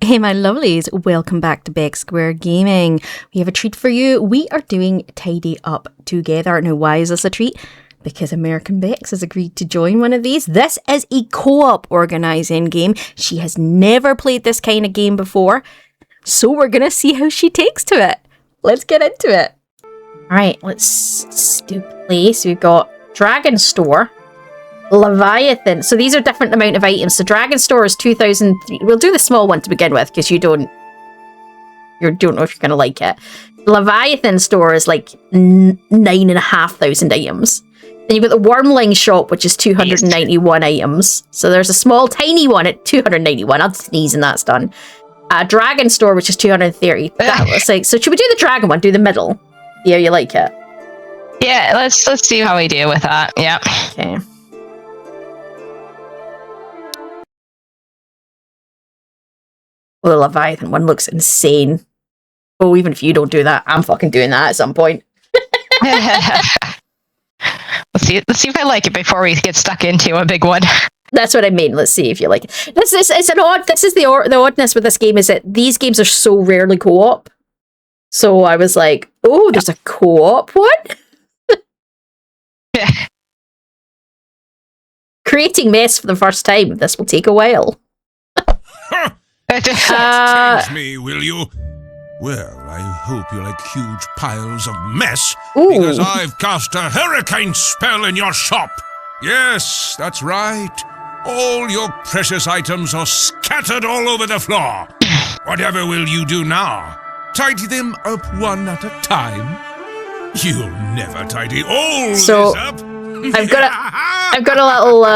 Hey my lovelies, welcome back to Beck Square Gaming. We have a treat for you. We are doing Tidy Up together. Now why is this a treat? Because American Bex has agreed to join one of these. This is a co-op organising game. She has never played this kind of game before, so we're going to see how she takes to it. Let's get into it. Alright, let's do play. So we've got Dragon Store. Leviathan. So these are different amount of items. So Dragon Store is 2,003. We'll do the small one to begin with because you don't know if you're going to like it. Leviathan Store is like 9,500 items. Then you've got the Wormling Shop, which is 291 items. So there's a small, tiny one at 291. I'll sneeze and that's done. Dragon Store, which is 230. That looks like. So should we do the Dragon one? Do the middle. Yeah, you like it? Yeah, let's see how we do with that. Yeah. Okay. Well, the Leviathan one looks insane. Oh, even if you don't do that, I'm fucking doing that at some point. Let's see if I like it before we get stuck into a big one. That's what I mean. Let's see if you like it. This is the oddness with this game is that these games are so rarely co-op. So I was like, oh, there's a co-op one? Creating mess for the first time. This will take a while. Change me, will you? Well, I hope you like huge piles of mess, Ooh. because I've cast a hurricane spell in your shop. Yes, that's right. All your precious items are scattered all over the floor. Whatever will you do now? Tidy them up one at a time? You'll never tidy all this up. I've got a little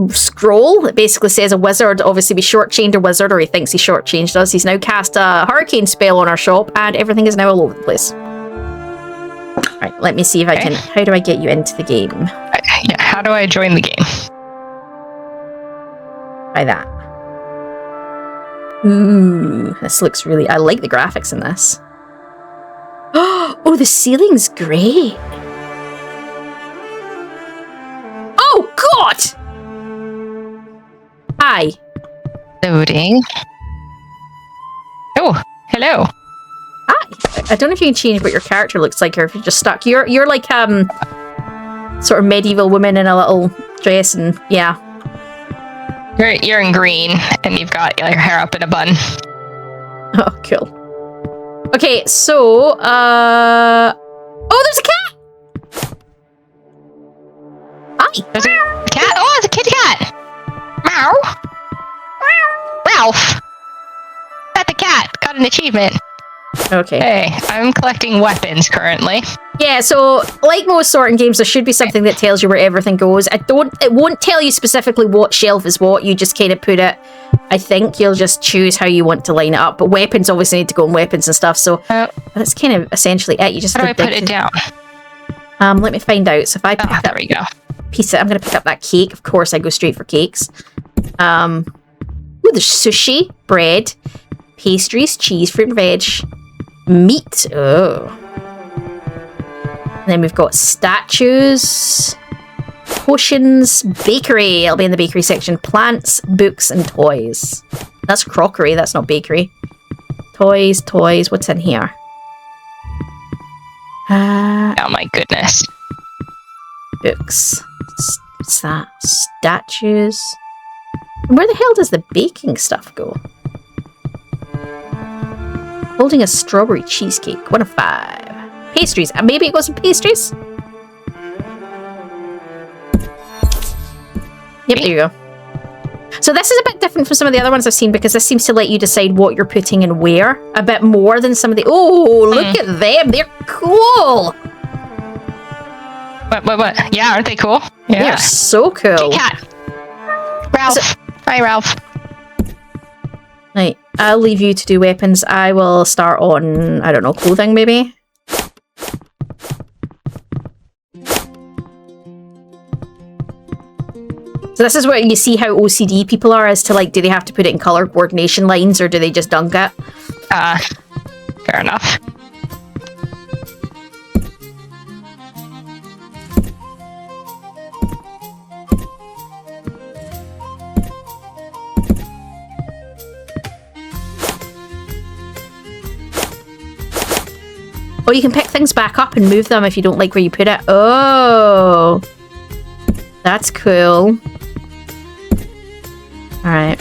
scroll that basically says a wizard, obviously we shortchanged a wizard, or he thinks he shortchanged us. He's now cast a hurricane spell on our shop and everything is now all over the place. Right, let me see if I can. How do I get you into the game? Yeah, how do I join the game? By that. Ooh, this looks really. I like the graphics in this. Oh, the ceiling's great. Oh God! Hi. Loading. Oh, hello. Hi. I don't know if you can change what your character looks like, or if you're just stuck. You're like sort of medieval woman in a little dress, and yeah. You're in green, and you've got your hair up in a bun. Oh, cool. Okay, so oh, there's a cat. Hi. There's a cat. Oh, it's a kitty cat. Meow. Ralph. Pet the cat. Got an achievement. Okay. Hey, I'm collecting weapons currently. Yeah, so like most sorting games, there should be something that tells you where everything goes. It won't tell you specifically what shelf is what. You just kind of put it. I think you'll just choose how you want to line it up. But weapons obviously need to go in weapons and stuff. So that's kind of essentially it. You just how do I put it down? Let me find out. So if I pick up, there we go. I'm going to pick up that cake. Of course, I go straight for cakes. Ooh, there's sushi, bread, pastries, cheese, fruit and veg, meat. Oh. And then we've got statues, potions, bakery. I'll be in the bakery section. Plants, books, and toys. That's crockery. That's not bakery. Toys. What's in here? Oh my goodness. Books. What's that? Statues. Where the hell does the baking stuff go? Holding a strawberry cheesecake. 1 of 5. Pastries. Maybe it goes in pastries? Yep, there you go. So this is a bit different from some of the other ones I've seen because this seems to let you decide what you're putting in where a bit more than some of the... Oh, look at them. They're cool. What? Yeah, aren't they cool? Yeah. They're so cool. Cat. Ralph. Hi, Ralph. Right, I'll leave you to do weapons. I will start on, I don't know, clothing maybe? So this is where you see how OCD people are as to like, do they have to put it in color coordination lines or do they just dunk it? Fair enough. Oh, you can pick things back up and move them if you don't like where you put it. Oh, that's cool. All right.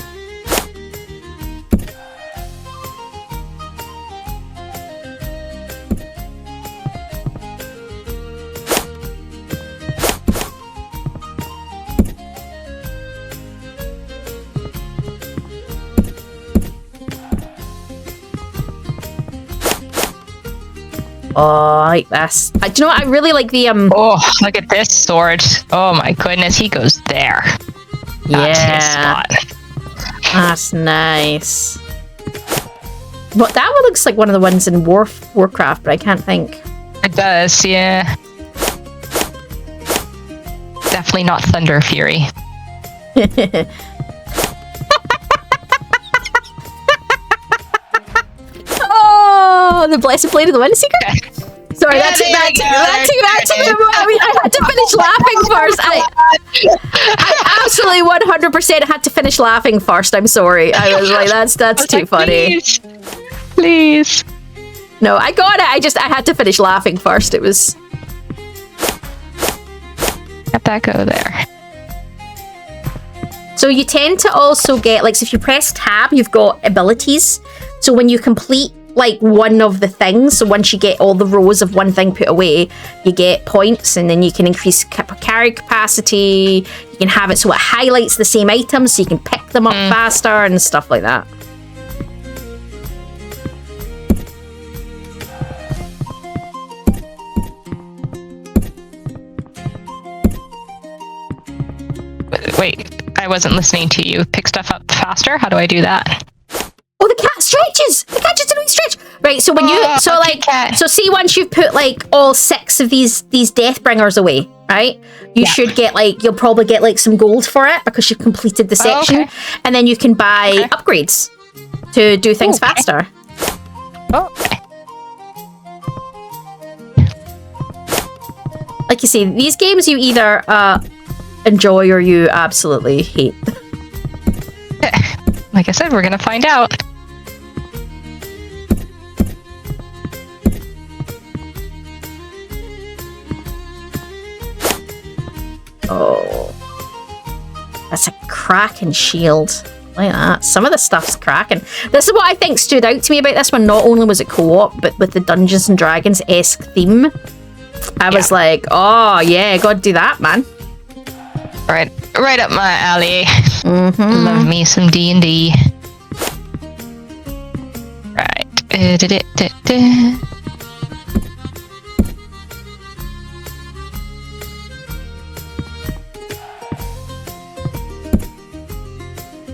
Oh, I like this. Do you know what? I really like the Oh, look at this sword. Oh my goodness, he goes there. That's his spot. That's nice. But that one looks like one of the ones in Warcraft, but I can't think. It does, yeah. Definitely not Thunder Fury. Oh, the Blessed Blade of the Windseeker? Sorry, that took me a moment. I mean, I had to finish laughing first. I absolutely 100% had to finish laughing first. I'm sorry. I was like, that's too funny. Please. No, I got it. I had to finish laughing first. It was... Let that go there. So you tend to also get, like, so if you press tab, you've got abilities. So when you complete, like, one of the things, so once you get all the rows of one thing put away, you get points, and then you can increase carry capacity. You can have it so it highlights the same items, so you can pick them up faster and stuff like that. Wait, I wasn't listening to you. Pick stuff up faster? How do I do that? Oh, the cat stretches! The cat just doing stretch! Right, so when so see once you've put, like, all 6 of these Deathbringers away, right? You should get, like, you'll probably get, like, some gold for it because you've completed the section. Okay. And then you can buy upgrades to do things faster. Okay. Like you say, these games you either enjoy or you absolutely hate. Like I said, we're gonna find out. Oh, that's a cracking shield. Like that. Some of the stuff's cracking. This is what I think stood out to me about this one. Not only was it co-op, but with the Dungeons and Dragons-esque theme. I was like, oh yeah, gotta do that, man. Right up my alley. Love me some D&D. Right.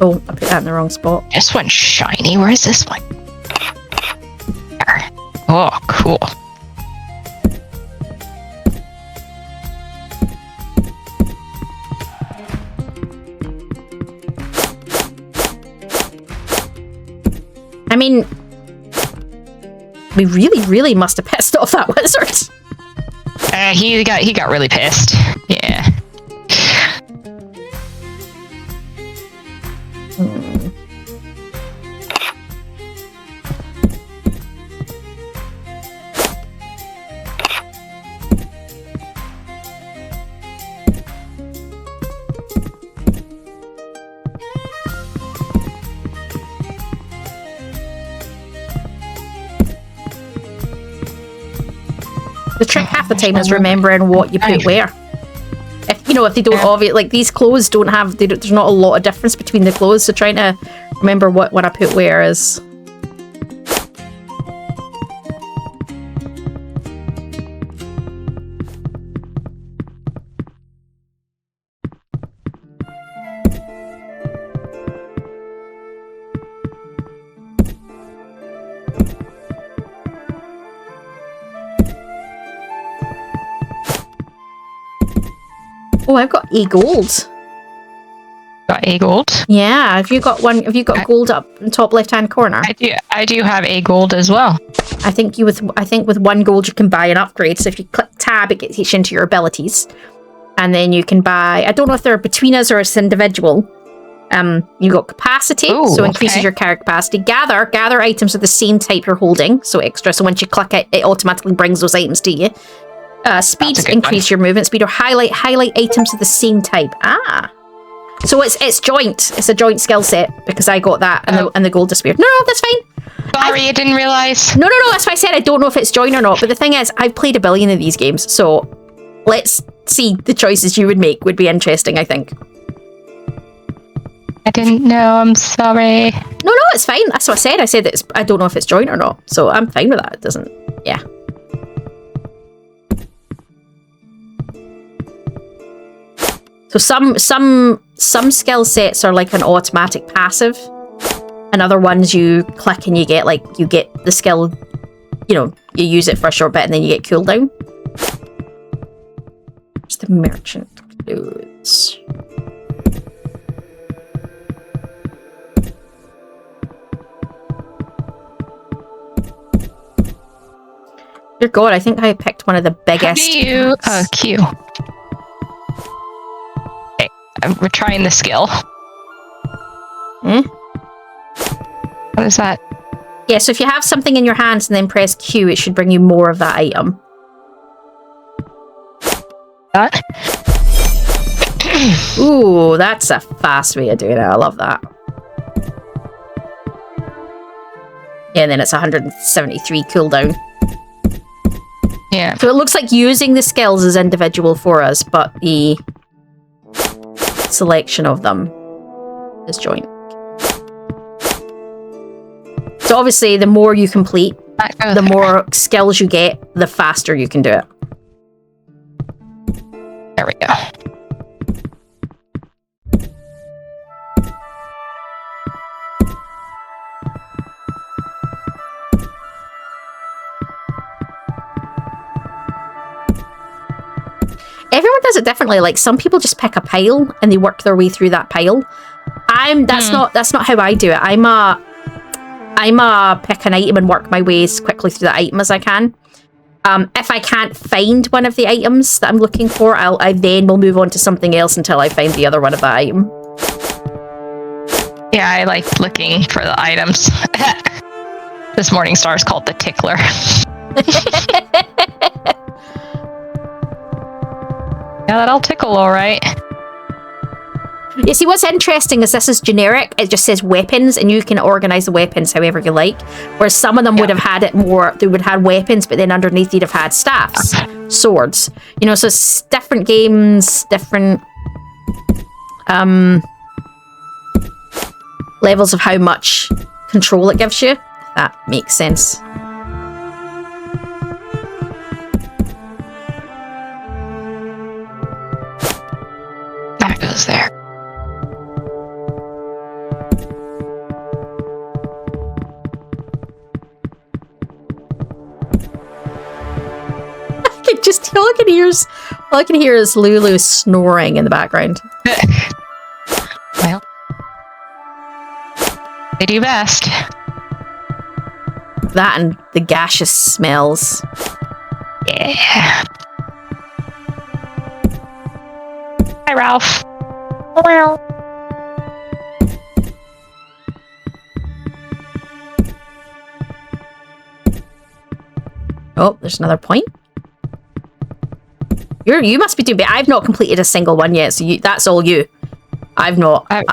Oh, I put that in the wrong spot. This one's shiny. Where is this one? There. Oh, cool. I mean, we really must have pissed off that wizard. He got really pissed. Yeah. The trick half the time is remembering what you put where. If they don't obviously, like, these clothes don't have, there's not a lot of difference between the clothes, so trying to remember what I put where is... Oh, I've got a gold. Got a gold? Yeah, have you got one? Have you got gold up in the top left-hand corner? I do have a gold as well. I think with one gold you can buy an upgrade. So if you click tab, it gets you into your abilities, and then you can buy. I don't know if they're between us or it's individual, You got capacity, Ooh, so increases your character capacity. Gather items of the same type you're holding, so extra. So once you click it, it automatically brings those items to you. Speed, increase your movement speed, or highlight items of the same type. So it's joint. It's a joint skill set because I got that and the gold disappeared. No, that's fine. Sorry, I didn't realize. No. That's why I said I don't know if it's joint or not. But the thing is, I've played a billion of these games, so let's see the choices you would make. Would be interesting, I think. I didn't know. I'm sorry. No, it's fine. That's what I said. I said that I don't know if it's joint or not. So I'm fine with that. It doesn't. Yeah. So some skill sets are like an automatic passive, and other ones you click and you get the skill. You use it for a short bit and then you get cooldown. It's the merchant clothes. Dear God, I think I picked one of the biggest. Oh, Q. Okay, we're trying the skill. What is that? Yeah, so if you have something in your hands and then press Q, it should bring you more of that item. That? Ooh, that's a fast way of doing it. I love that. Yeah, and then it's 173 cooldown. Yeah. So it looks like using the skills is individual for us, but the selection of them is joint. So obviously, the more you complete, the more skills you get, the faster you can do it. There we go. Everyone does it differently. Like some people just pick a pile and they work their way through that pile. That's not how I do it. I'm a pick an item and work my way as quickly through the item as I can. If I can't find one of the items that I'm looking for, I then will move on to something else until I find the other one of the item. Yeah, I like looking for the items. This morning star is called the tickler. Yeah, that'll tickle all right. You see, what's interesting is this is generic. It just says weapons, and you can organize the weapons however you like. Whereas some of them would have had it more. They would have weapons, but then underneath you'd have had staffs, swords. So it's different games, different levels of how much control it gives you. If that makes sense. That goes there. All I can hear is Lulu snoring in the background. Well, they do best. That and the gaseous smells. Yeah. Hi, Ralph. Well. Oh, there's another point. You must be doing better. I've not completed a single one yet, so that's all you. I've not. I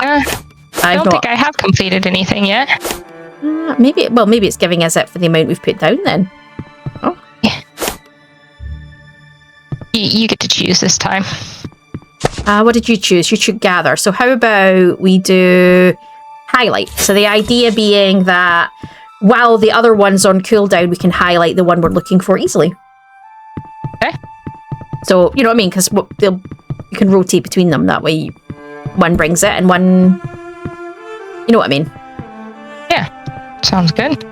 don't think I have completed anything yet. Maybe it's giving us it for the amount we've put down then. Oh. Yeah. You get to choose this time. What did you choose? You should gather. So how about we do highlight? So the idea being that while the other one's on cooldown, we can highlight the one we're looking for easily. Okay. So, you know what I mean? Because you can rotate between them. That way one brings it and one... You know what I mean? Yeah. Sounds good.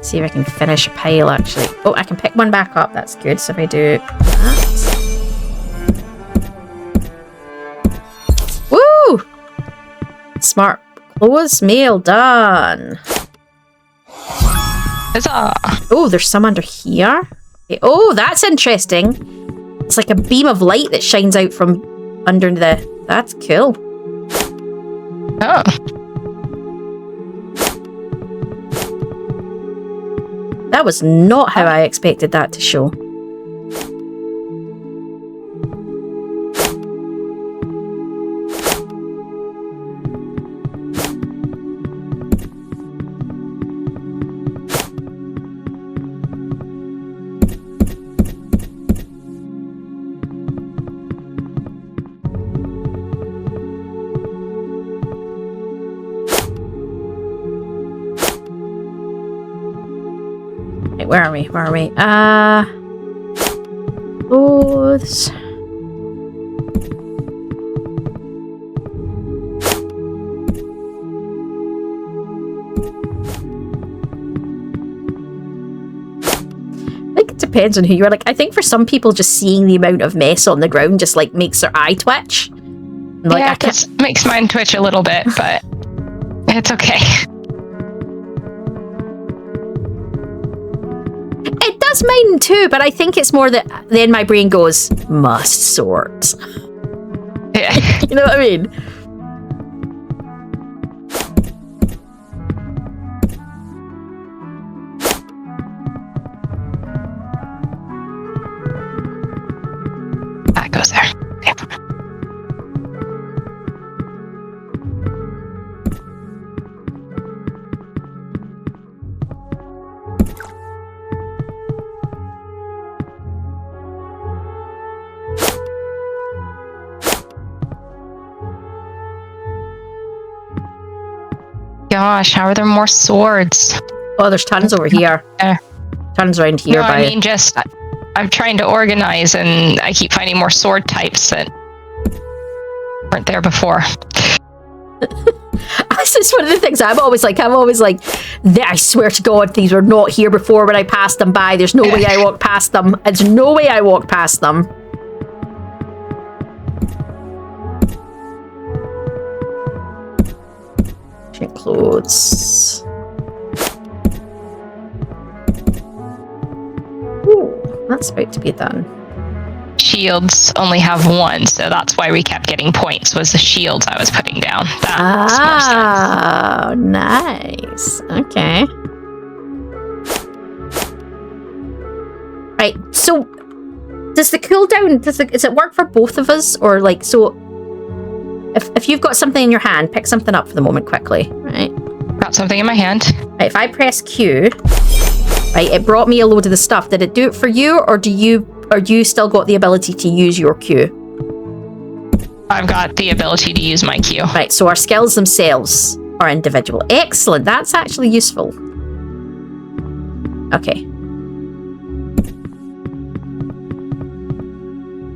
See if I can finish a pile, actually. Oh, I can pick one back up. That's good. So if I do that... Woo! Smart clothes, meal done. Huzzah. Oh, there's some under here. Okay. Oh, that's interesting. It's like a beam of light that shines out from under the... That's cool. Oh. That was not how I expected that to show. Where are we? Where are we? Oh, this... I think it depends on who you are. Like, I think for some people, just seeing the amount of mess on the ground just like makes their eye twitch. Like, yeah, it makes mine twitch a little bit, but it's okay. It does mine too, but I think it's more that then my brain goes, must sort. Yeah. You know what I mean? That goes there. Okay. Gosh, how are there more swords? Oh, there's tons over here. Tons around here. No, I mean, just I'm trying to organize, and I keep finding more sword types that weren't there before. This is one of the things I'm always like, I swear to God, these were not here before when I passed them by. There's no way I walked past them. There's no way I walked past them. Change clothes. Ooh, that's about to be done. Shields only have one, so that's why we kept getting points, was the shields I was putting down. That oh, nice. Okay. Right, so does the cooldown, does it work for both of us? Or like, so if you've got something in your hand, pick something up for the moment quickly, right? Got something in my hand. Right, if I press Q, right, it brought me a load of the stuff. Did it do it for you, or do you still got the ability to use your Q? I've got the ability to use my Q. Right, so our skills themselves are individual. Excellent, that's actually useful. Okay.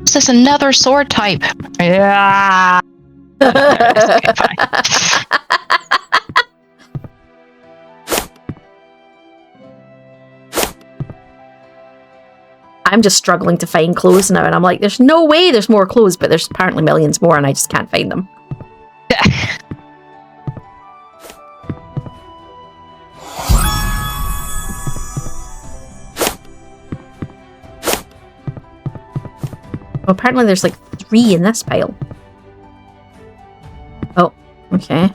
This is another sword type. Yeah. Okay, fine. I'm just struggling to find clothes now, and I'm like, there's no way there's more clothes, but there's apparently millions more, and I just can't find them. Well, apparently there's like 3 in this pile. Oh, okay.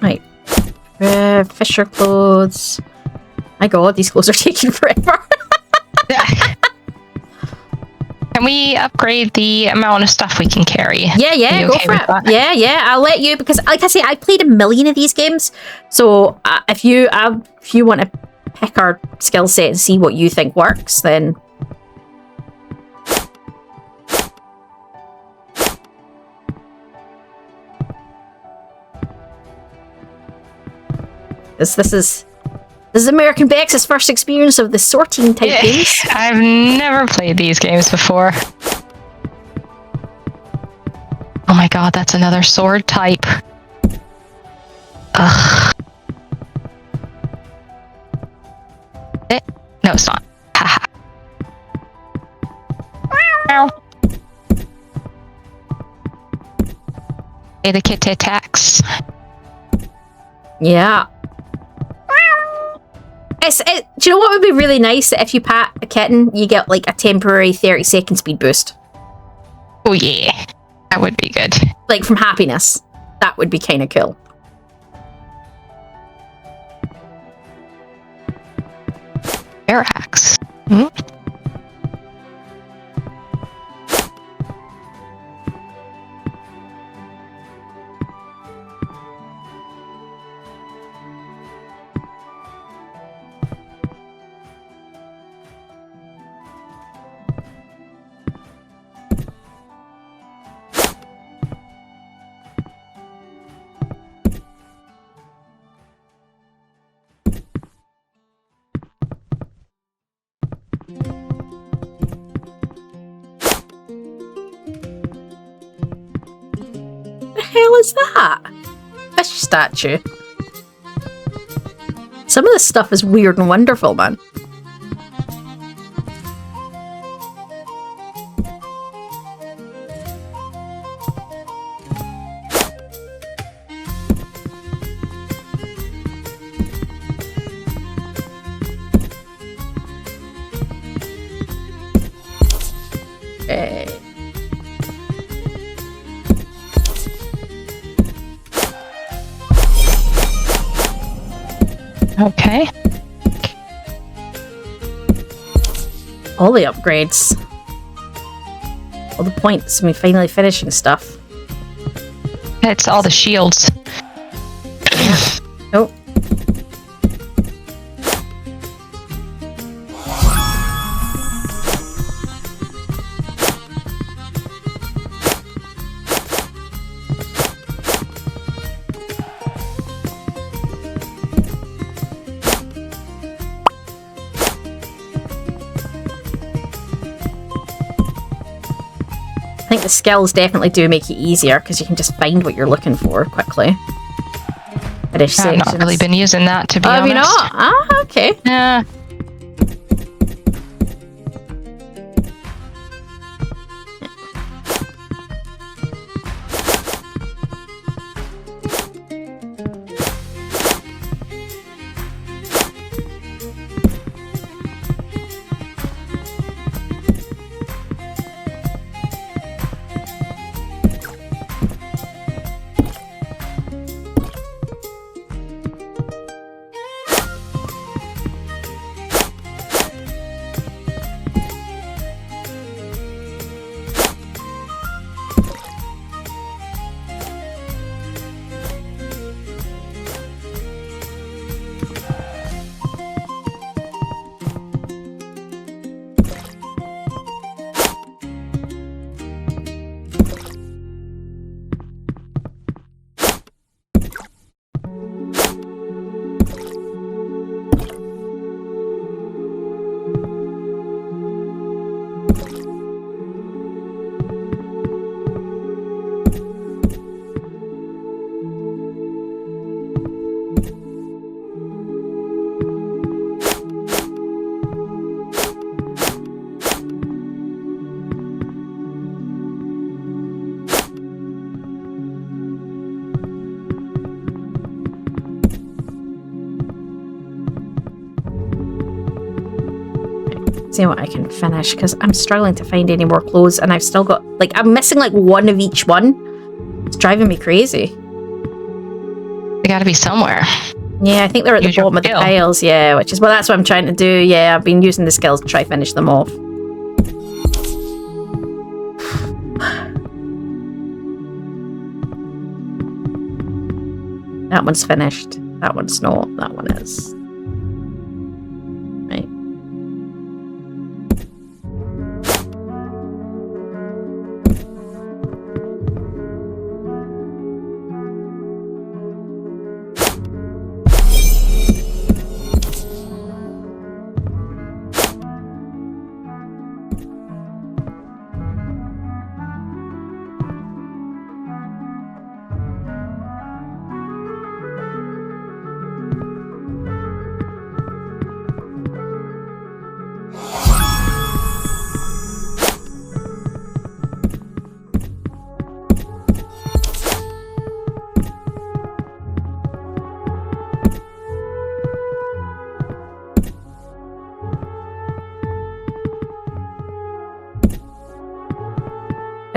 Right. Fisher clothes. My God, these clothes are taking forever. Can we upgrade the amount of stuff we can carry? Yeah, go for it. Yeah, I'll let you, because like I say, I've played a million of these games. So if you want to pick our skill set and see what you think works, then... This is American Bex's first experience of the sorting type games. I've never played these games before. Oh my god, that's another sword type. Ugh. No, it's not. Haha. Hey, the kit attacks. Yeah. Do you know what would be really nice? If you pat a kitten, you get like a temporary 30-second speed boost. Oh yeah, that would be good. Like from happiness. That would be kind of cool. Air axe. Hmm? The hell is that? Fish statue. Some of this stuff is weird and wonderful, man. Okay. All the upgrades. All the points. I mean, finally finishing stuff. It's all the shields. Oh. I think the skills definitely do make it easier because you can just find what you're looking for quickly. I've not really been using that, to be honest. Have you not? Ah, okay. Yeah. See what I can finish because I'm struggling to find any more clothes and I've still got like I'm missing like one of each one. It's driving me crazy. They gotta be somewhere. Yeah, I think they're at the bottom of the piles, yeah, which is well that's what I'm trying to do. Yeah, I've been using the skills to try to finish them off. That one's finished. That one's not. That one is. Right.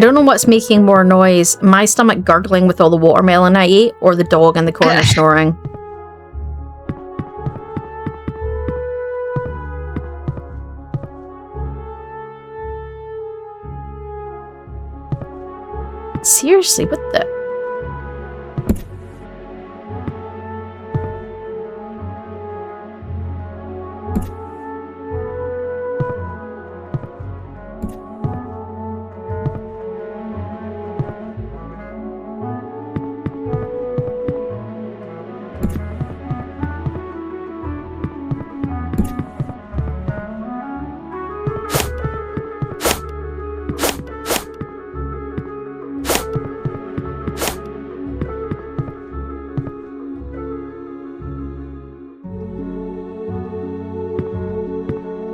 I don't know what's making more noise. My stomach gurgling with all the watermelon I ate, or the dog in the corner snoring. Seriously, what the?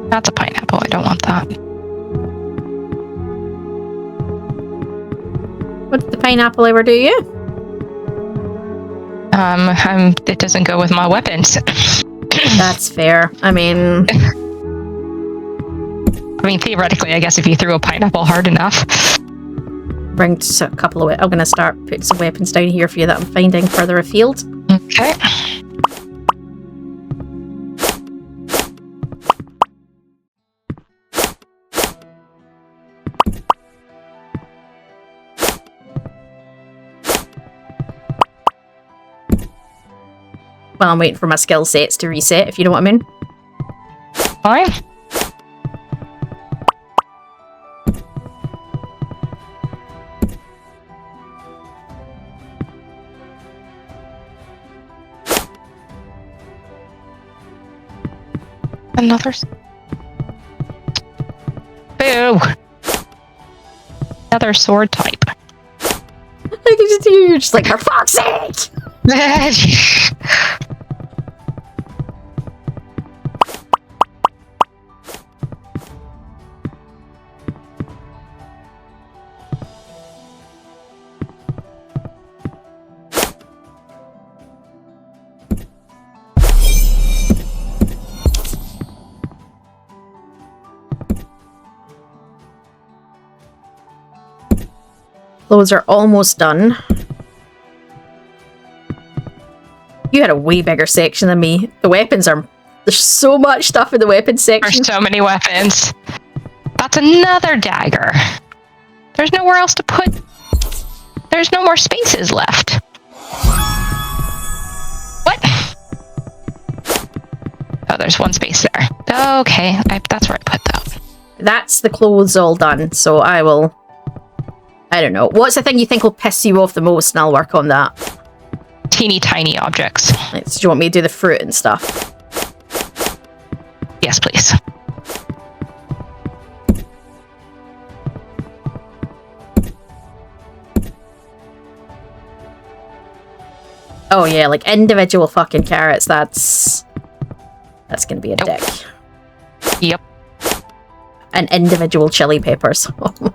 That's a pineapple. I don't want that. What did the pineapple ever do you? It doesn't go with my weapons. That's fair. I mean, theoretically, I guess if you threw a pineapple hard enough. bring a couple of. I'm going to start putting some weapons down here for you that I'm finding further afield. Okay. Well, I'm waiting for my skill sets to reset, if you know what I mean. Fine. Another. Boo! Another sword type. I can just hear you just like, for fuck's sake! Those are almost done. You had a way bigger section than me. The weapons are... There's so much stuff in the weapons section. There's so many weapons. That's another dagger. There's nowhere else to put... There's no more spaces left. What? Oh, there's one space there. Okay, that's where I put that. That's the clothes all done, so I will... I don't know. What's the thing you think will piss you off the most, and I'll work on that. Teeny tiny objects. Right, so do you want me to do the fruit and stuff? Yes, please. Oh yeah, like individual fucking carrots, that's gonna be a dick. Yep. And individual chili peppers. Oh my.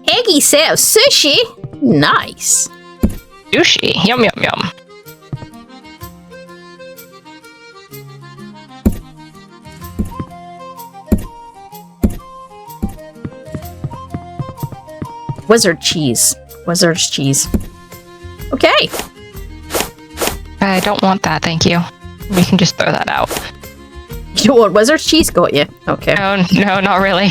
Eggy set of sushi? Nice. Sushi. Yum, yum, yum. Wizard cheese. Wizard's cheese. Okay. I don't want that, thank you. We can just throw that out. You don't want wizard's cheese? Got you. Okay. No, not really.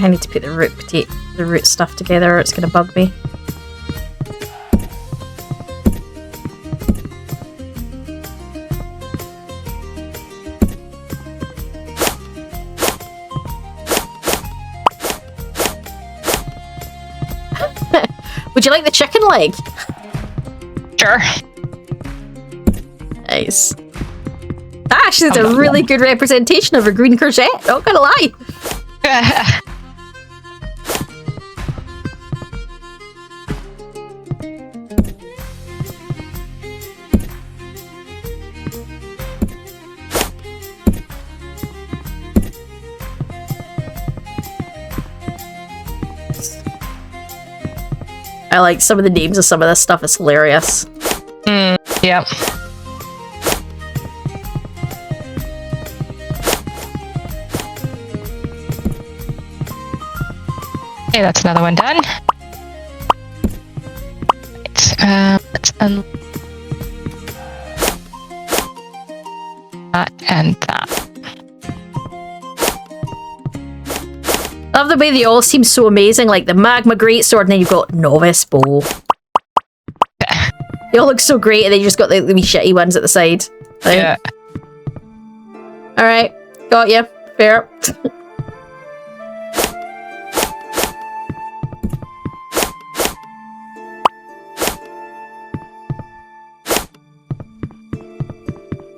think I need to put the root stuff together or it's going to bug me. Would you like the chicken leg? Sure. Nice. That actually is a really good representation of a green courgette, not gonna lie. I like some of the names of some of this stuff. It's hilarious. Yep. Okay, that's another one done. Right, let's that and that. I love the way they all seem so amazing, like the magma greatsword, and then you've got novice bow. They all look so great, and then you just got the wee shitty ones at the side. Right? Yeah. Alright, got you. Fair.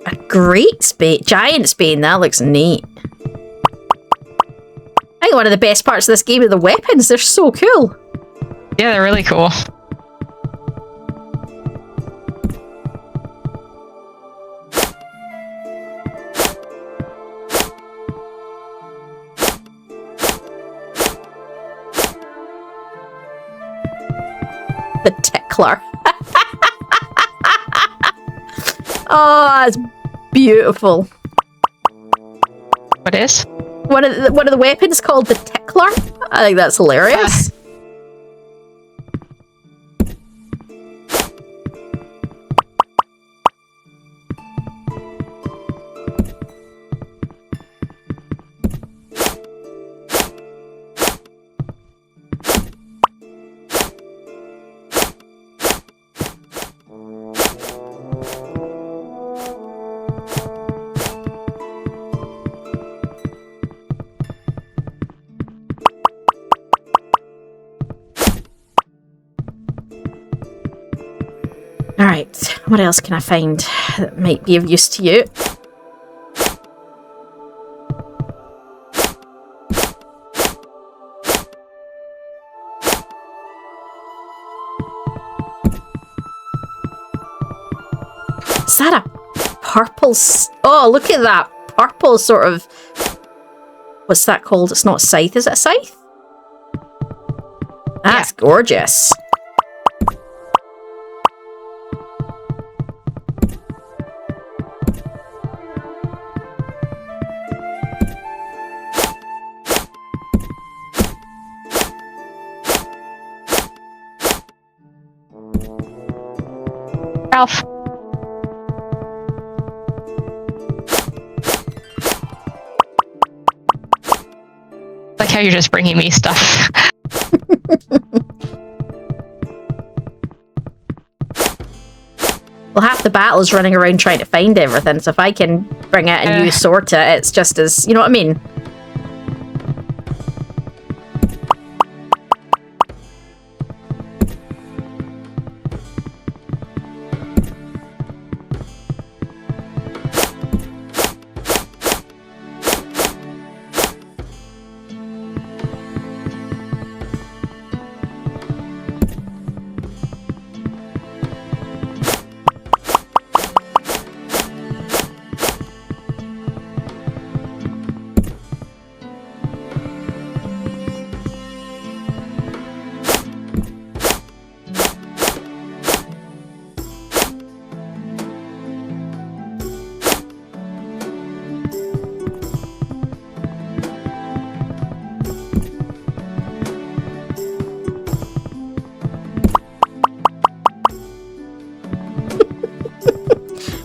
A great spade, giant spade, that looks neat. I think one of the best parts of this game are the weapons, they're so cool. Yeah, they're really cool. The tickler. Oh, that's beautiful. What is? One of the weapons called the tickler. I think that's hilarious. Alright, what else can I find that might be of use to you? Is that a purple... Oh, look at that purple sort of... What's that called? It's not a scythe. Is it a scythe? That's gorgeous. Ralph. Like how you're just bringing me stuff. Well, half the battle is running around trying to find everything, so if I can bring it and you sort it, it's just as... You know what I mean?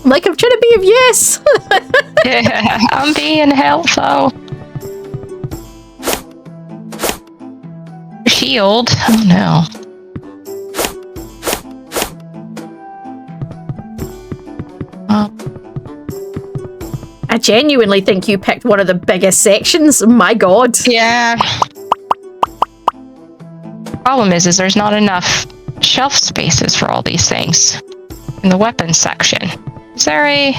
Like, I'm trying to be of use. Yeah, I'm being helpful. shield. Oh no. I genuinely think you picked one of the biggest sections. My God. Yeah. Problem is there's not enough shelf spaces for all these things in the weapons section. Is there a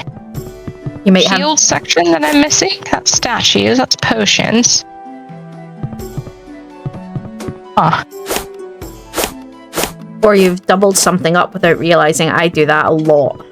You might shield section that I'm missing? That's statues. That's potions. Huh. Or you've doubled something up without realizing. I do that a lot.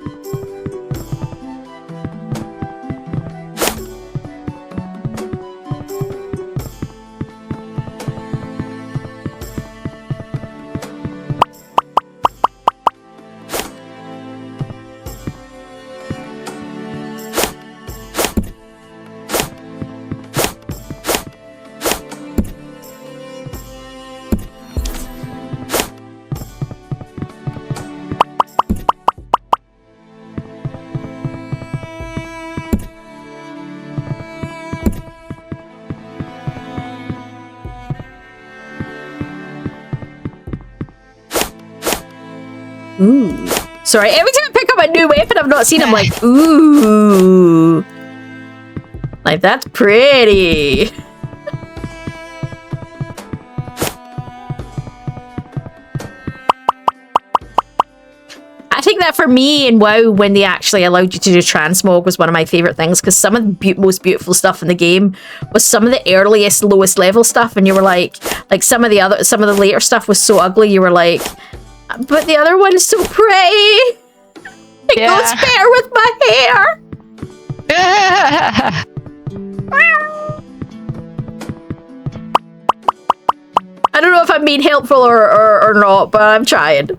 Ooh. Sorry, every time I pick up a new weapon I've not seen, I'm like, ooh. Like, that's pretty. I think that for me in WoW, when they actually allowed you to do transmog, was one of my favorite things, because some of the most beautiful stuff in the game was some of the earliest, lowest level stuff, and you were like some of the later stuff was so ugly, you were like, but the other one is so pretty. It goes better with my hair. I don't know if I'm being helpful or not, but I'm trying.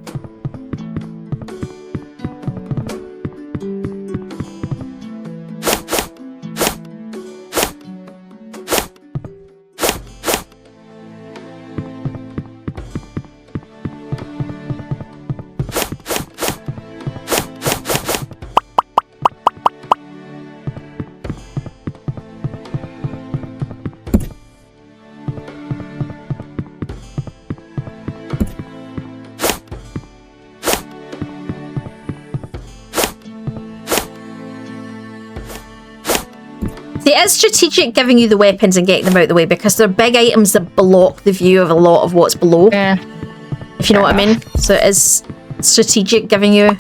It is strategic giving you the weapons and getting them out of the way, because they're big items that block the view of a lot of what's below. Yeah. If you know what I mean. So it is strategic giving you...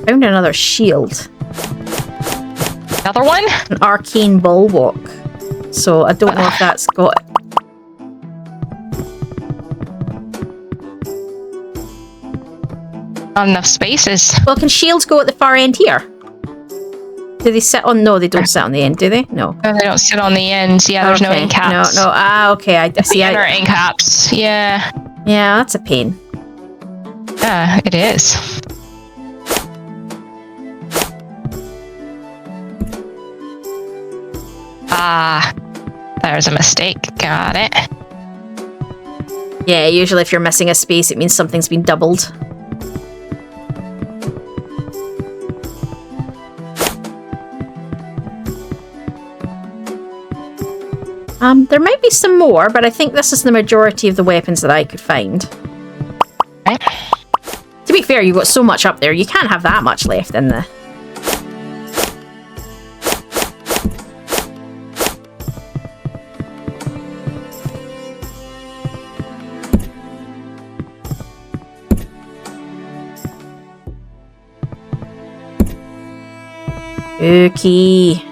Found another shield. Another one? An arcane bulwark. So I don't know if that's got... Not enough spaces. Well, can shields go at the far end here? Do they sit on... No, they don't sit on the end, do they? No. No, they don't sit on the ends. Yeah, there's no end caps. No. Ah, okay. I see. There are end caps. Yeah. Yeah, that's a pain. Yeah, it is. Ah, there's a mistake. Got it. Yeah, usually if you're missing a space, it means something's been doubled. There might be some more, but I think this is the majority of the weapons that I could find. Right. To be fair, you've got so much up there, you can't have that much left in the... Okay.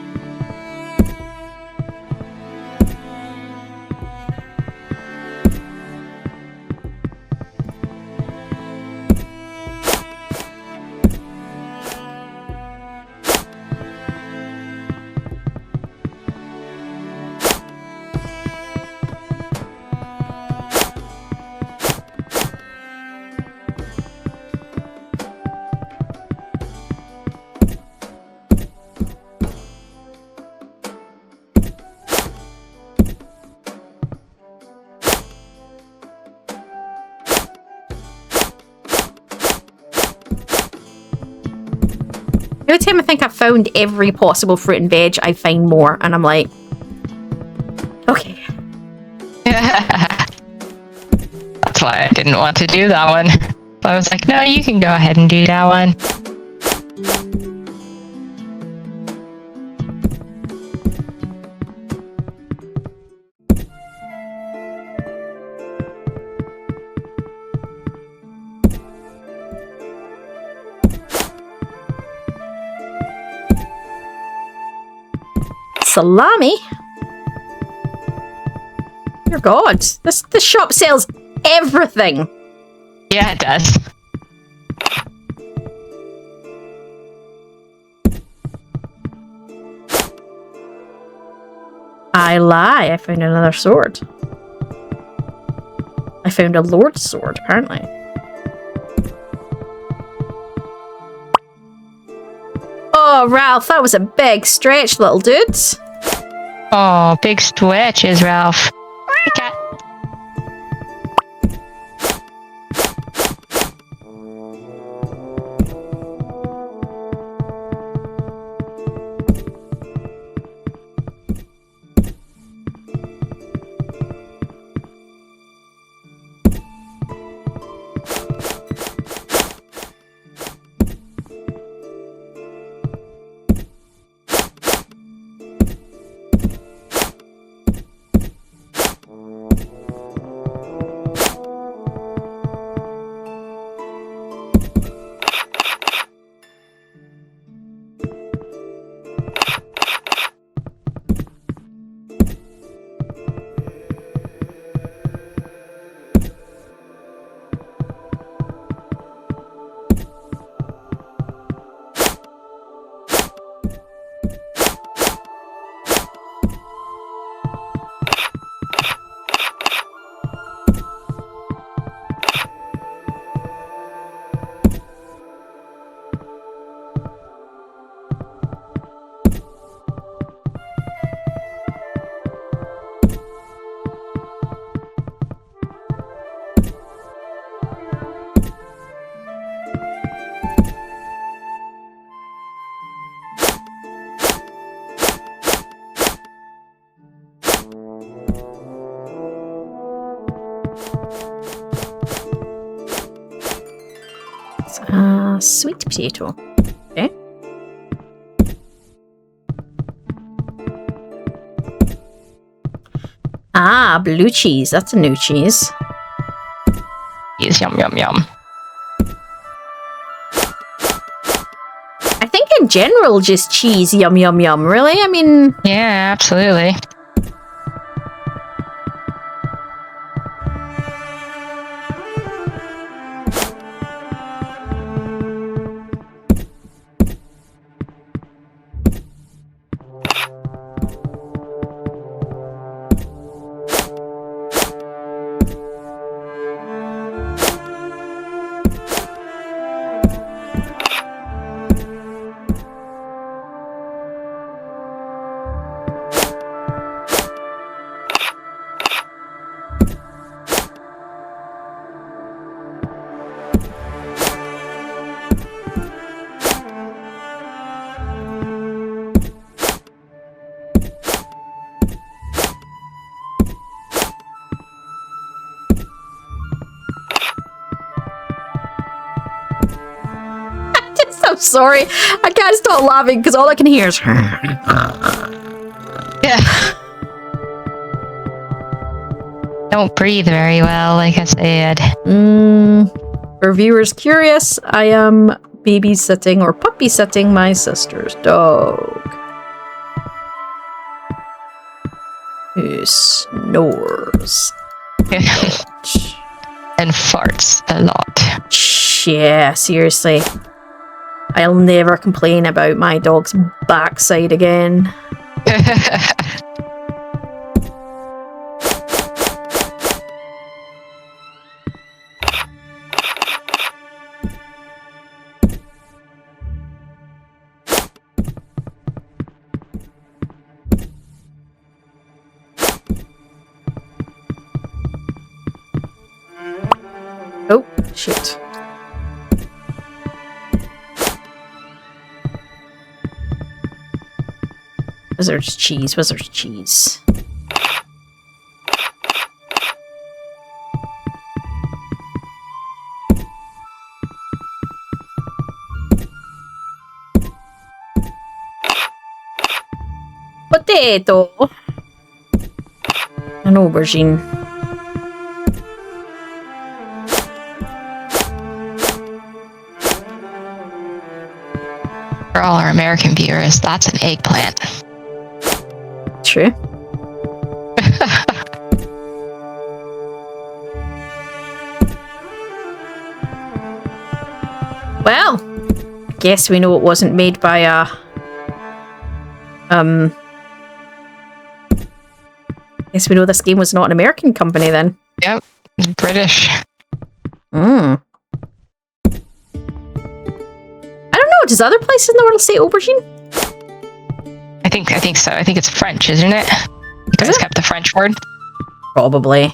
Every time I think I've found every possible fruit and veg, I find more, and I'm like, okay. That's why I didn't want to do that one. I was like, no, you can go ahead and do that one. Salami? Dear God, this shop sells everything. Yeah, it does. I lie, I found another sword. I found a lord's sword, apparently. Oh, Ralph, that was a big stretch, little dudes. Oh, big stretches, Ralph. Hey, cat. Sweet potato. Okay. Ah, blue cheese. That's a new cheese. Yes, yum, yum, yum. I think in general, just cheese. Yum, yum, yum. Really? I mean... Yeah, absolutely. I'm sorry. I can't stop laughing because all I can hear is... Yeah. Don't breathe very well, like I said. For viewers curious, I am babysitting or puppy sitting my sister's dog, who snores And farts a lot. Yeah, seriously. I'll never complain about my dog's backside again. Oh, shit. Wizard's cheese, wizard's cheese. Potato. An aubergine. For all our American viewers, that's an eggplant. True. Well, guess we know it wasn't made by a guess we know this game was not an American company then. Yep, British. I don't know, does other places in the world say aubergine? I think so. I think it's French, isn't it? You guys kept the French word. Probably.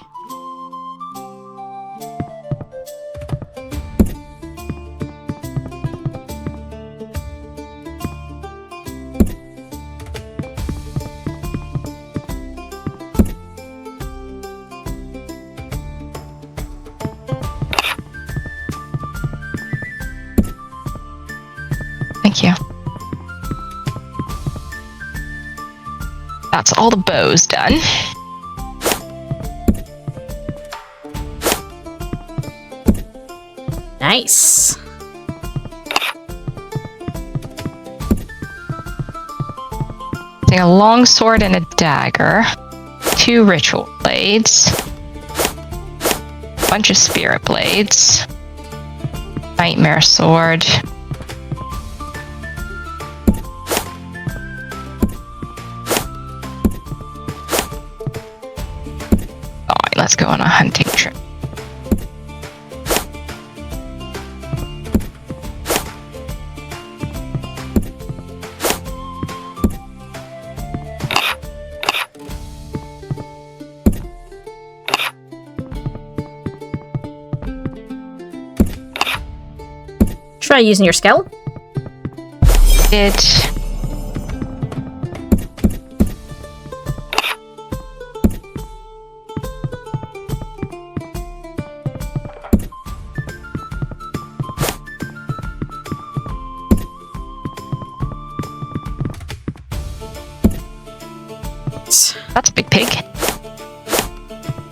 Thank you. That's all the bows done. Nice. Take a long sword and a dagger, 2 ritual blades, a bunch of spirit blades, nightmare sword. Alright, let's go on a hunting trip. Try using your skill. It... That's a big pig.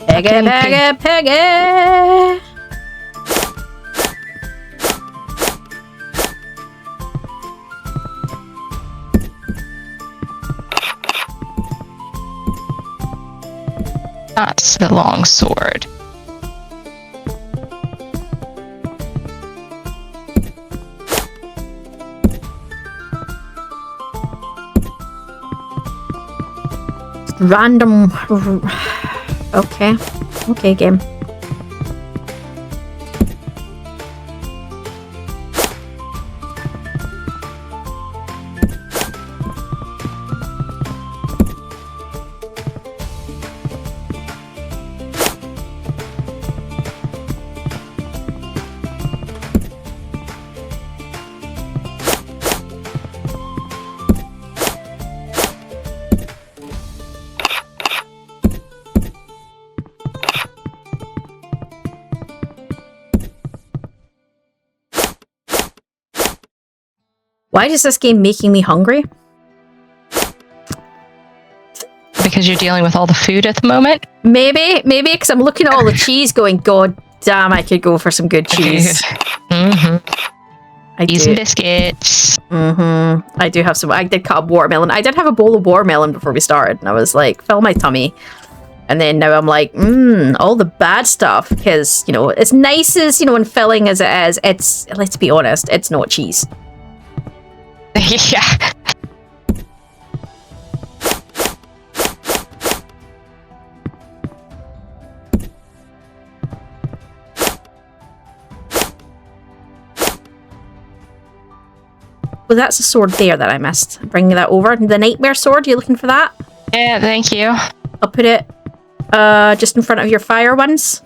Peggy, peggy, peggy. That's the long sword. Random. Okay. Okay, game. Why is this game making me hungry? Because you're dealing with all the food at the moment? Maybe because I'm looking at all the cheese going, God damn, I could go for some good cheese. Mm-hmm. Cheese and biscuits. I do have some. I did cut up watermelon. I did have a bowl of watermelon before we started, and I was like, fill my tummy. And then now I'm like, all the bad stuff, because, you know, as nice as, you know, and filling as it is, it's, let's be honest, it's not cheese. Yeah. Well, that's a sword there that I missed. Bring that over. The nightmare sword, you looking for that? Yeah, thank you. I'll put it just in front of your fire ones.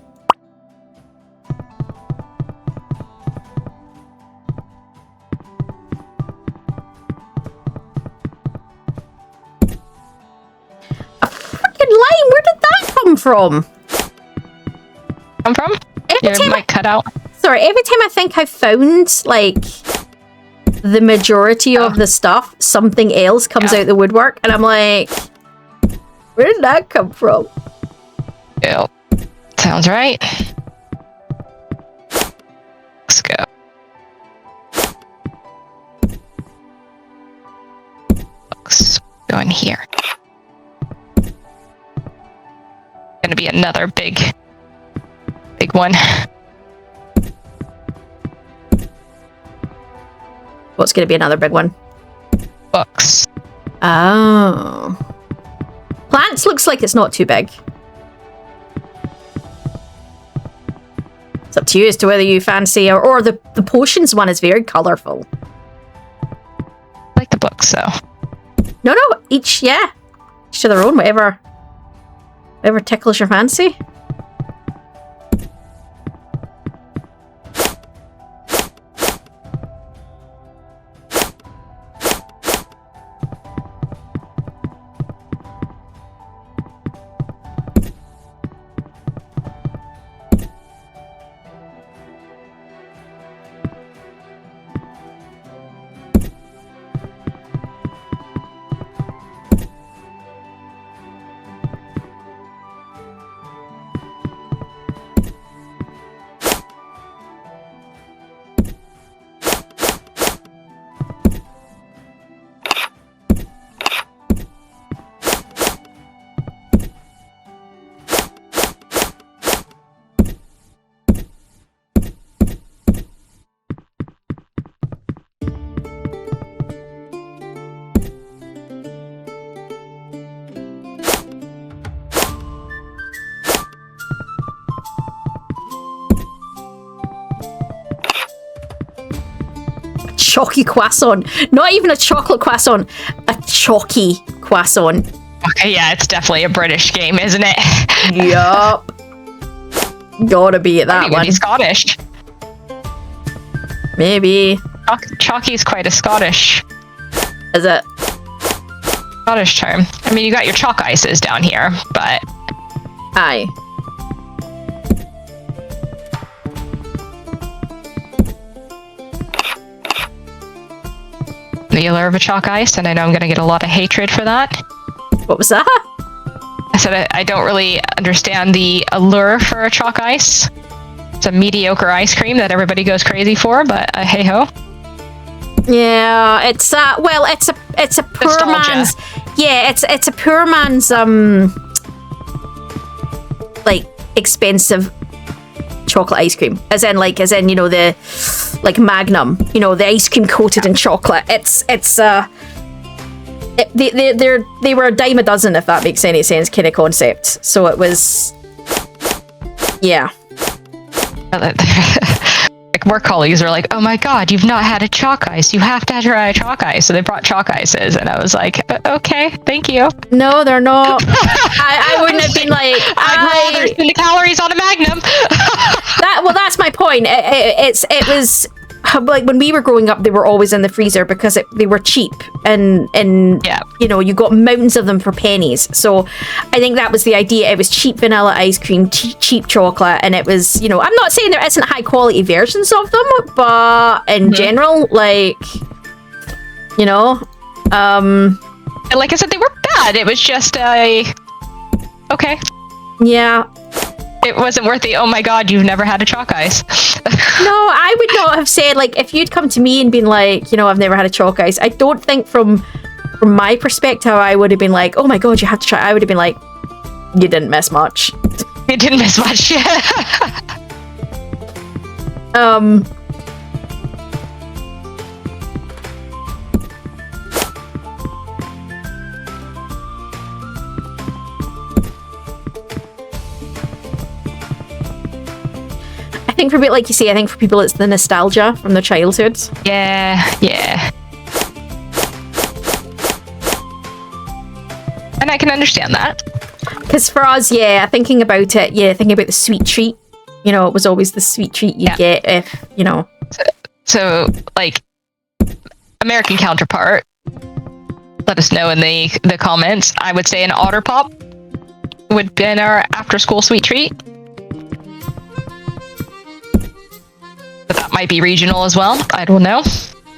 come from? Come from? Every time mic cut out. Sorry, every time I think I found, like, the majority of the stuff, something else comes out the woodwork, and I'm like, where did that come from? Yep. Sounds right. Let's go. Let's go in here. Gonna be another big one. What's going to be another big one? Books. Oh. Plants looks like it's not too big. It's up to you as to whether you fancy, or the potions one is very colourful. I like the books, though. No, each to their own, whatever tickles your fancy. Chalky croissant. Not even a chocolate croissant, a chalky croissant. Okay, yeah, it's definitely a British game, isn't it? Yup. Gotta be at that one. Scottish. Maybe. Chalky's quite a Scottish. Is it? Scottish term. I mean, you got your chalk ices down here, but... Aye. The allure of a chalk ice, and I know I'm going to get a lot of hatred for that. What was that? I said I don't really understand the allure for a chalk ice. It's a mediocre ice cream that everybody goes crazy for, but hey ho. Yeah, it's it's a poor Nostalgia. man's. Yeah, it's a poor man's like expensive chocolate ice cream, as in you know, the like Magnum, you know, the ice cream coated in chocolate. They were a dime a dozen, if that makes any sense, kind of concept. So it was, yeah. Like work colleagues are like, oh my god, you've not had a chalk ice, you have to try a chalk ice. So they brought chalk ices, and I was like, okay, thank you. No, they're not. I wouldn't have been like, I'd rather spend the calories on a Magnum. That's my point. It was like when we were growing up, they were always in the freezer because they were cheap, and yeah, you know, you got mountains of them for pennies. So I think that was the idea. It was cheap vanilla ice cream, cheap chocolate, and it was, you know, I'm not saying there isn't high quality versions of them, but in general, like, you know, like I said, they weren't bad. It was just okay. Yeah. It wasn't worth the, oh my god, you've never had a chalk ice. No, I would not have said, like, if you'd come to me and been like, you know, I've never had a chalk ice, I don't think from my perspective, I would have been like, oh my god, you have to try. I would have been like, you didn't miss much. You didn't miss much. I think for people, like you say, I think for people it's the nostalgia from their childhood. Yeah. And I can understand that. Because for us, thinking about the sweet treat. You know, it was always the sweet treat you get if, you know. So, like, American counterpart, let us know in the comments. I would say an Otter Pop. would have been our after-school sweet treat. But that might be regional as well. I don't know.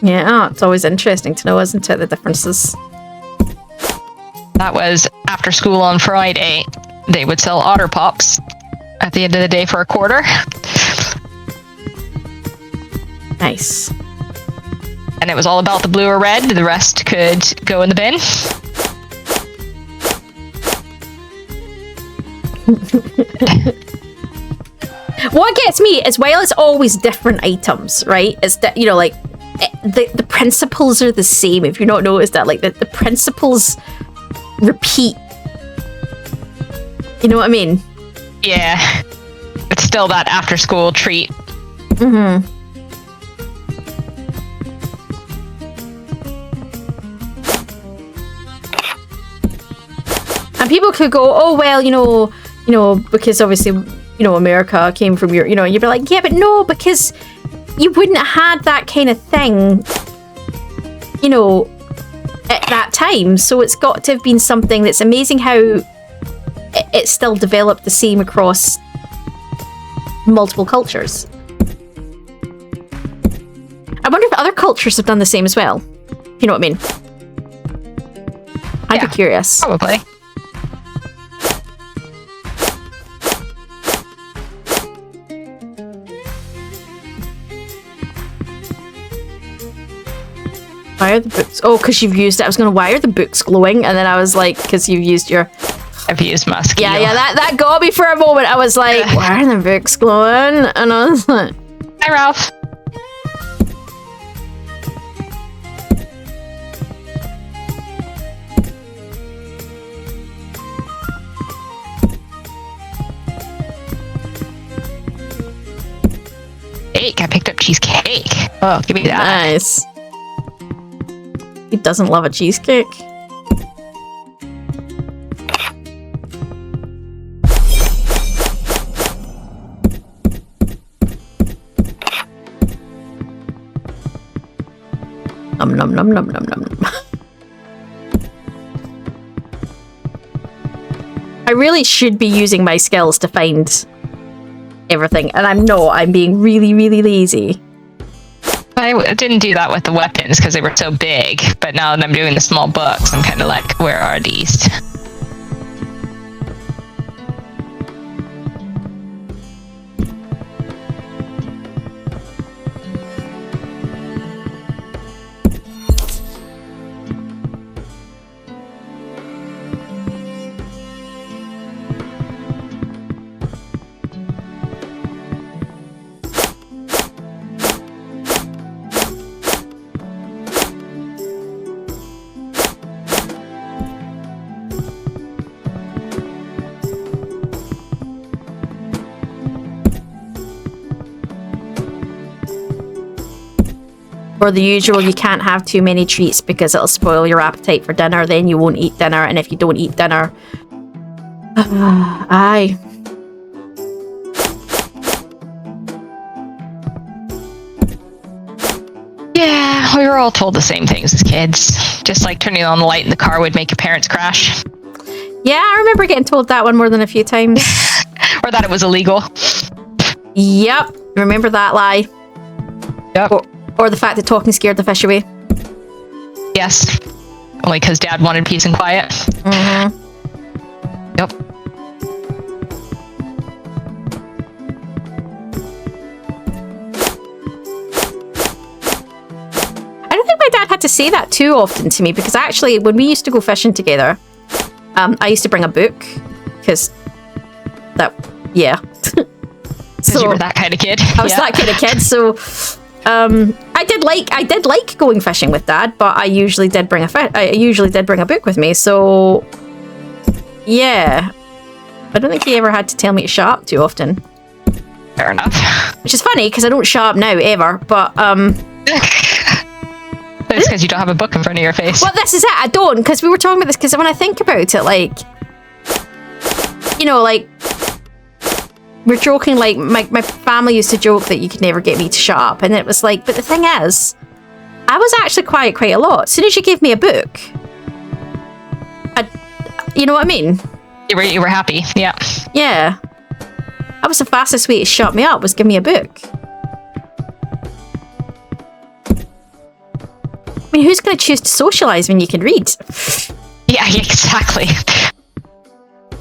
Yeah, it's always interesting to know, isn't it, the differences? That was after school on Friday. They would sell Otter Pops at the end of the day for $0.25. Nice. And it was all about the blue or red. The rest could go in the bin. What gets me is, while it's always different items, right? It's that, you know, like, the principles are the same. If you've not noticed that, like, the principles repeat. You know what I mean? Yeah. It's still that after-school treat. Mm-hmm. And people could go, oh, well, you know, because obviously, you know, America came from Europe, you know, and you'd be like, yeah, but no, because you wouldn't have had that kind of thing, you know, at that time. So it's got to have been something that's amazing how it's still developed the same across multiple cultures. I wonder if other cultures have done the same as well. You know what I mean? I'd be curious. Probably. Why are the books? Oh, because you've used it. I was going to, why are the books glowing? And then I was like, because you've used your... I've used musky. Yeah, that got me for a moment. I was like, why are the books glowing? And I was like... Hi, Ralph. Cake. I picked up cheesecake. Oh, give me that. Nice. He doesn't love a cheesecake. Nom nom nom nom nom nom. I really should be using my skills to find everything, and I'm not. I'm being really, really lazy. I didn't do that with the weapons because they were so big, but now that I'm doing the small books, I'm kind of like, where are these? Or the usual, you can't have too many treats because it'll spoil your appetite for dinner, then you won't eat dinner, and if you don't eat dinner... aye. Yeah, we were all told the same things as kids. Just like turning on the light in the car would make your parents crash. Yeah, I remember getting told that one more than a few times. Or that it was illegal. Yep, remember that lie. Yep. Or the fact that talking scared the fish away. Yes. Only because Dad wanted peace and quiet. Mm-hmm. Yep. I don't think my dad had to say that too often to me, because actually, when we used to go fishing together, I used to bring a book, because that, yeah. So you were that kind of kid. I was that kind of kid, so... I did like going fishing with Dad, but I usually did bring a book with me. So, yeah, I don't think he ever had to tell me to shut up too often. Fair enough. Which is funny because I don't shut up now ever. But it's because you don't have a book in front of your face. Well, this is it. I don't, because we were talking about this. Because when I think about it, like, you know, like. We're joking, like, my family used to joke that you could never get me to shut up. And it was like, but the thing is, I was actually quiet quite a lot. As soon as you gave me a book, you know what I mean? You were happy. Yeah. Yeah. That was the fastest way to shut me up, was give me a book. I mean, who's going to choose to socialise when you can read? Yeah, exactly.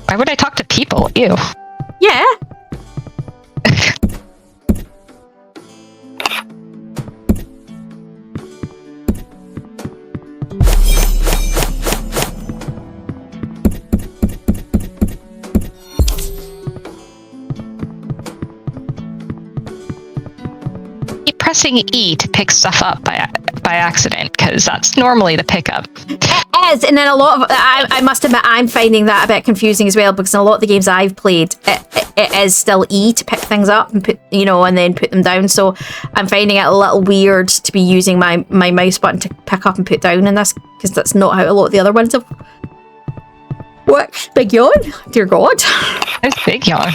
Why would I talk to people? Ew. Yeah. Keep pressing E to pick stuff up by accident, because that's normally the pickup. It is, and then a lot of I must admit I'm finding that a bit confusing as well, because in a lot of the games I've played, it is still E to pick things up and put, and then put them down. So I'm finding it a little weird to be using my mouse button to pick up and put down in this, because that's not how a lot of the other ones have worked. Big yawn, dear God. It's big yawn.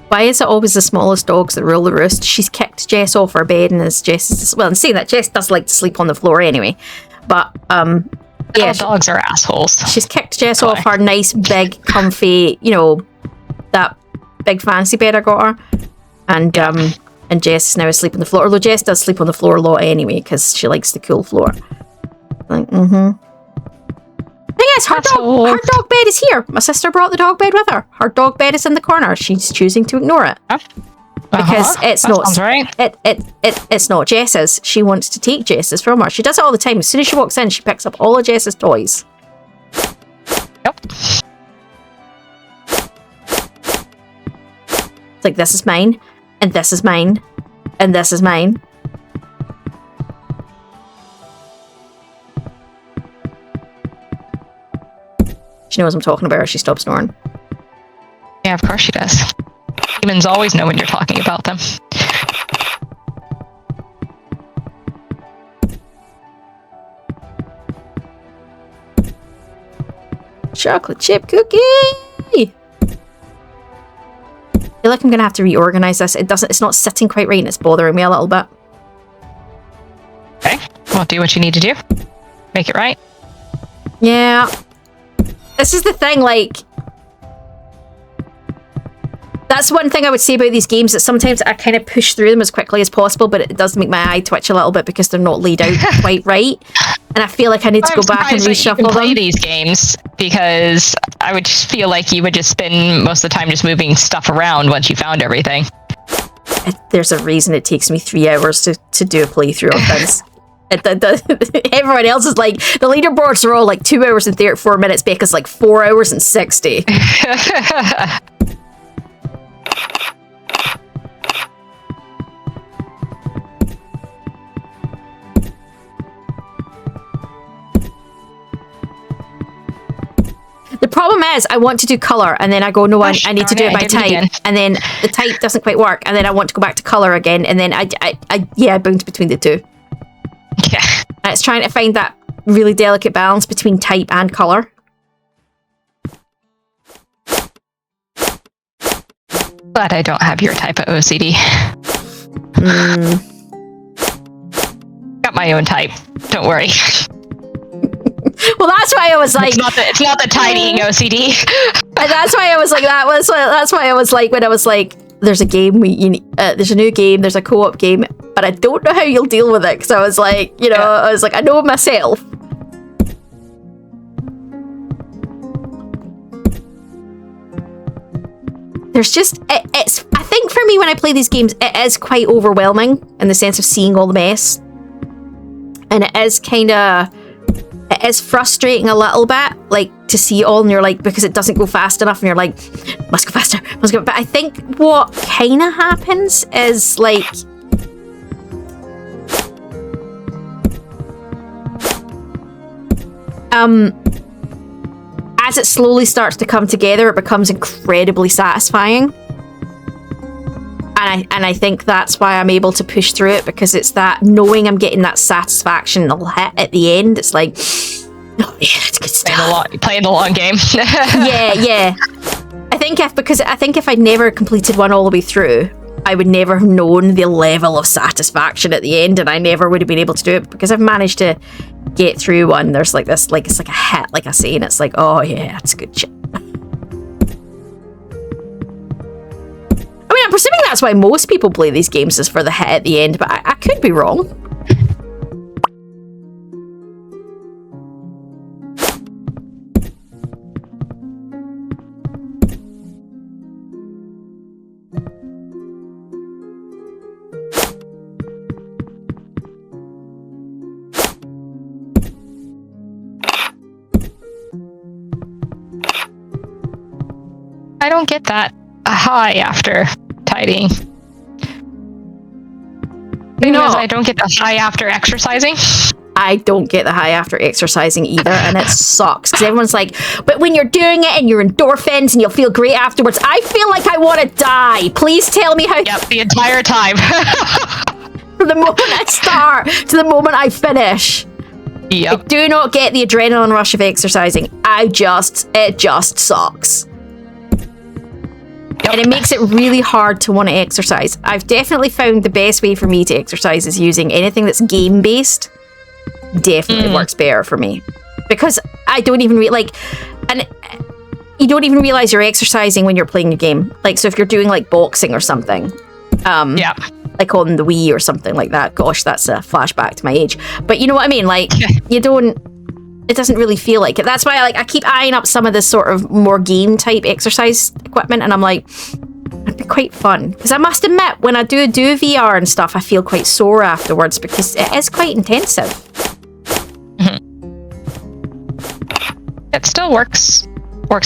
Why is it always the smallest dogs that rule the roost? She's kicked Jess off her bed, and as Jess is, well, I'm saying that Jess does like to sleep on the floor anyway, but yeah, dogs are assholes. She's kicked Jess off her nice big comfy, that big fancy bed I got her, and Jess is now asleep on the floor. Although Jess does sleep on the floor a lot anyway because she likes the cool floor. Like, Yes, her dog bed is here. My sister brought the dog bed with her. Her dog bed is in the corner. She's choosing to ignore it. Because it's not right. It's not Jess's. She wants to take Jess's from her. She does it all the time. As soon as she walks in, she picks up all of Jess's toys. Yep. It's like, this is mine, and this is mine, and this is mine. She knows I'm talking about her. She stops snoring. Yeah, of course she does. Humans always know when you're talking about them. Chocolate chip cookie! I feel like I'm gonna have to reorganize this. It's not sitting quite right, and it's bothering me a little bit. Okay, well, do what you need to do. Make it right. Yeah. This is the thing, like... That's one thing I would say about these games, that sometimes I kind of push through them as quickly as possible, but it does make my eye twitch a little bit because they're not laid out quite right. And I feel like I need to go back and reshuffle them. Play these games, because I would just feel like you would just spend most of the time just moving stuff around once you found everything. There's a reason it takes me 3 hours to do a playthrough of this. Everyone else is like, the leaderboards are all like 2 hours and 34 minutes. Becca's like 4 hours and 60. The problem is, I want to do colour, and then I go, no, I need to do it by type, and then the type doesn't quite work, and then I want to go back to colour again, and then I bounce between the two. Yeah. And it's trying to find that really delicate balance between type and colour. But I don't have your type of OCD. Got my own type. Don't worry. Well, that's why I was like, it's not the tidying OCD. And that's why I was like, that's why I was like, when I was like, there's a game, there's a new game, there's a co-op game, but I don't know how you'll deal with it, because I was like, I was like, I know myself. There's just, it's, I think for me, when I play these games, it is quite overwhelming in the sense of seeing all the mess. And it is it is frustrating a little bit, like, to see it all, and you're like, because it doesn't go fast enough, and you're like, must go faster, must go. But I think what kind of happens is, like, as it slowly starts to come together, it becomes incredibly satisfying. And I think that's why I'm able to push through it, because it's that knowing I'm getting that satisfaction that'll hit at the end. It's like, oh yeah, that's good stuff. Playing the long game. yeah. I think if I'd never completed one all the way through, I would never have known the level of satisfaction at the end, and I never would have been able to do it because I've managed to get through one. There's like this, like it's like a hit, like I say, and it's like, oh yeah, that's good shit. I mean, I'm presuming that's why most people play these games, is for the hit at the end, but I could be wrong. I don't get that high after tidying. You know, I don't get the high after exercising. I don't get the high after exercising either, and it sucks because everyone's like, but when you're doing it and you're endorphins and you'll feel great afterwards, I feel like I want to die. Please tell me how. Yep, the entire time. From the moment I start to the moment I finish. Yep. I do not get the adrenaline rush of exercising. It just sucks. Yep. And it makes it really hard to want to exercise. I've definitely found the best way for me to exercise is using anything that's game-based. Definitely works better for me. Because I don't even and you don't even realize you're exercising when you're playing a game. Like, so if you're doing like boxing or something, yeah, like on the Wii or something like that. Gosh, that's a flashback to my age. But you know what I mean? Like, it doesn't really feel like it. That's why I keep eyeing up some of this sort of more game type exercise equipment, and I'm like, it'd be quite fun. Because I must admit, when I do VR and stuff, I feel quite sore afterwards because it is quite intensive. Mm-hmm. It still works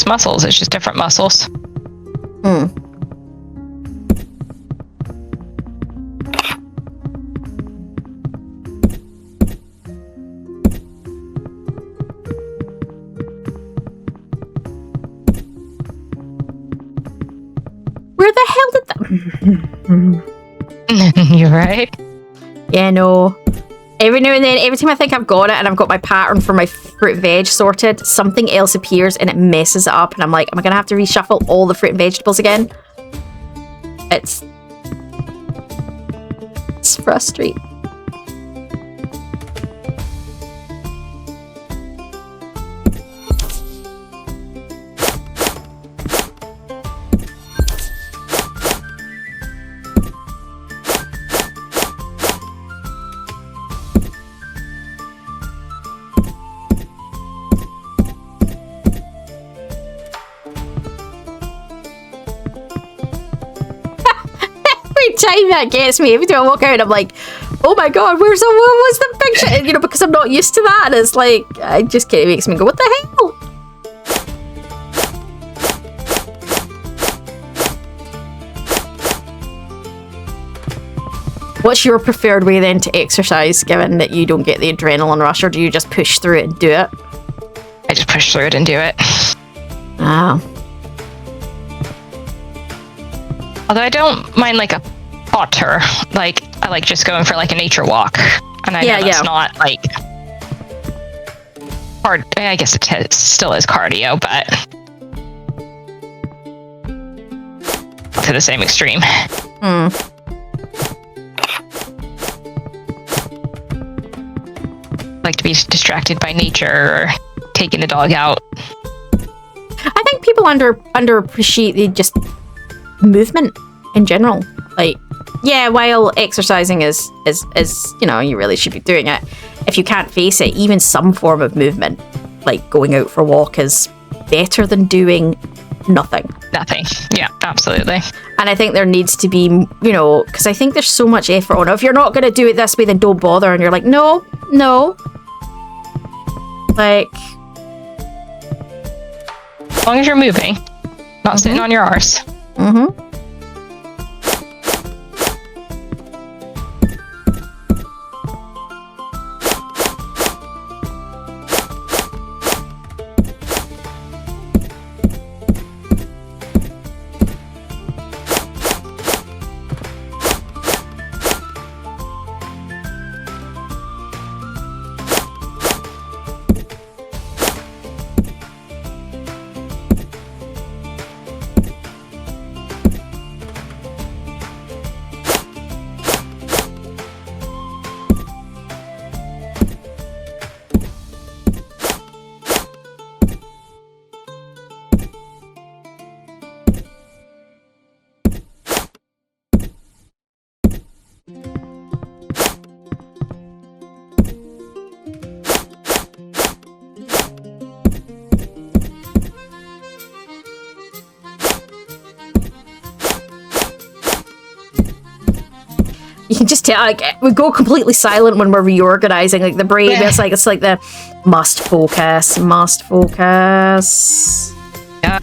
muscles. It's just different muscles. Where the hell did that... You're right. Yeah, no. Every now and then, every time I think I've got it and I've got my pattern for my fruit and veg sorted, something else appears and it messes it up, and I'm like, am I going to have to reshuffle all the fruit and vegetables again? It's frustrating. Time that gets me. Every time I walk out, I'm like, oh my god, what was the picture? And, because I'm not used to that, and it's like, it just kind of makes me go, what the hell? What's your preferred way then to exercise, given that you don't get the adrenaline rush, or do you just push through it and do it? I just push through it and do it. Oh. Although I don't mind like a potter, like I like just going for like a nature walk, and I know that's not like hard. I guess it still is cardio, but to the same extreme. Like to be distracted by nature or taking the dog out. I think people underappreciate the just movement in general. Like, yeah, while exercising is you really should be doing it. If you can't face it, even some form of movement, like going out for a walk, is better than doing nothing. Nothing. Yeah, absolutely. And I think there needs to be, because I think there's so much effort on it. If you're not going to do it this way, then don't bother. And you're like, no. Like, as long as you're moving, not sitting on your arse. Mm-hmm. You can just tell, like, we go completely silent when we're reorganizing. Like, the brain, it's like the must focus. Yeah.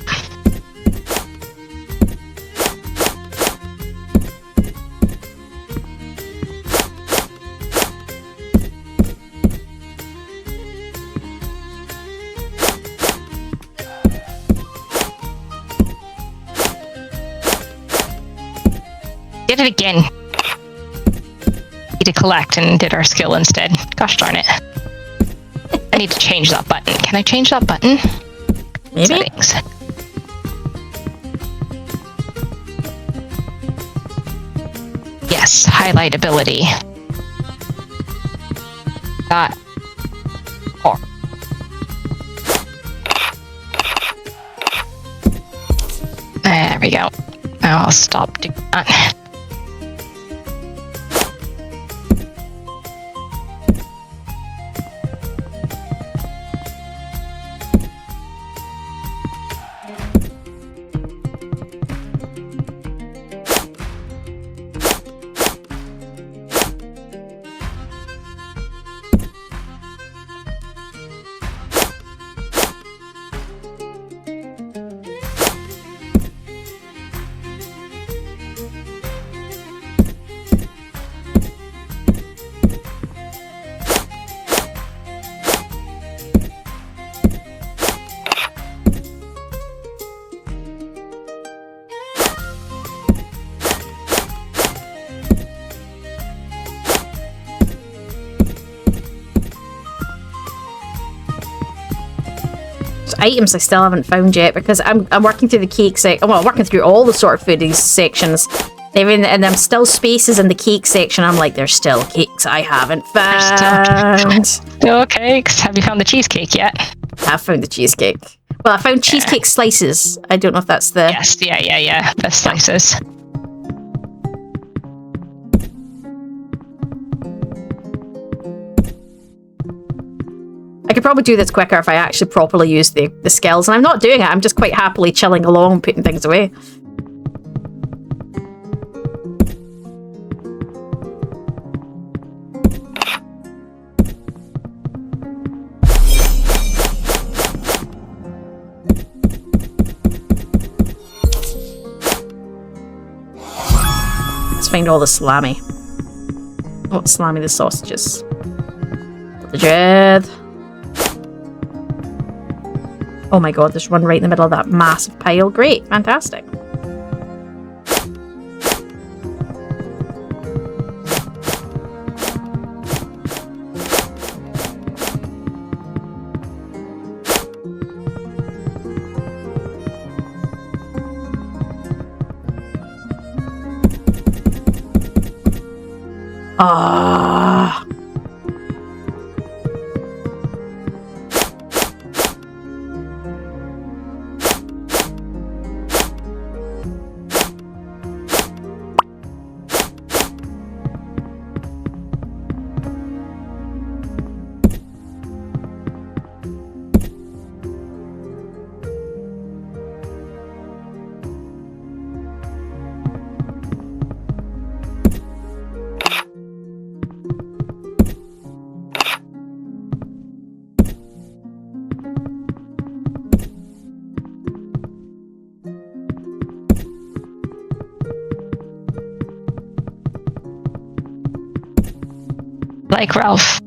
Did it again. Need to collect and did our skill instead. Gosh darn it. I need to change that button. Can I change that button? Maybe. Settings. Yes, highlight ability. Got 4. There we go. Now I'll stop doing that. Items I still haven't found yet because I'm working through the cake section. Well, I'm working through all the sort of foodies sections. And there's still spaces in the cake section. I'm like, there's still cakes I haven't found. Still cakes. Have you found the cheesecake yet? I have found the cheesecake. Well, I found cheesecake slices. I don't know if that's the... Yes, yeah. The slices. I could probably do this quicker if I actually properly use the skills, and I'm not doing it. I'm just quite happily chilling along, putting things away. Let's find all the salami. What salami? The sausages. The dread. Oh my god, there's one right in the middle of that massive pile. Great, fantastic. Ah. Like Ralph.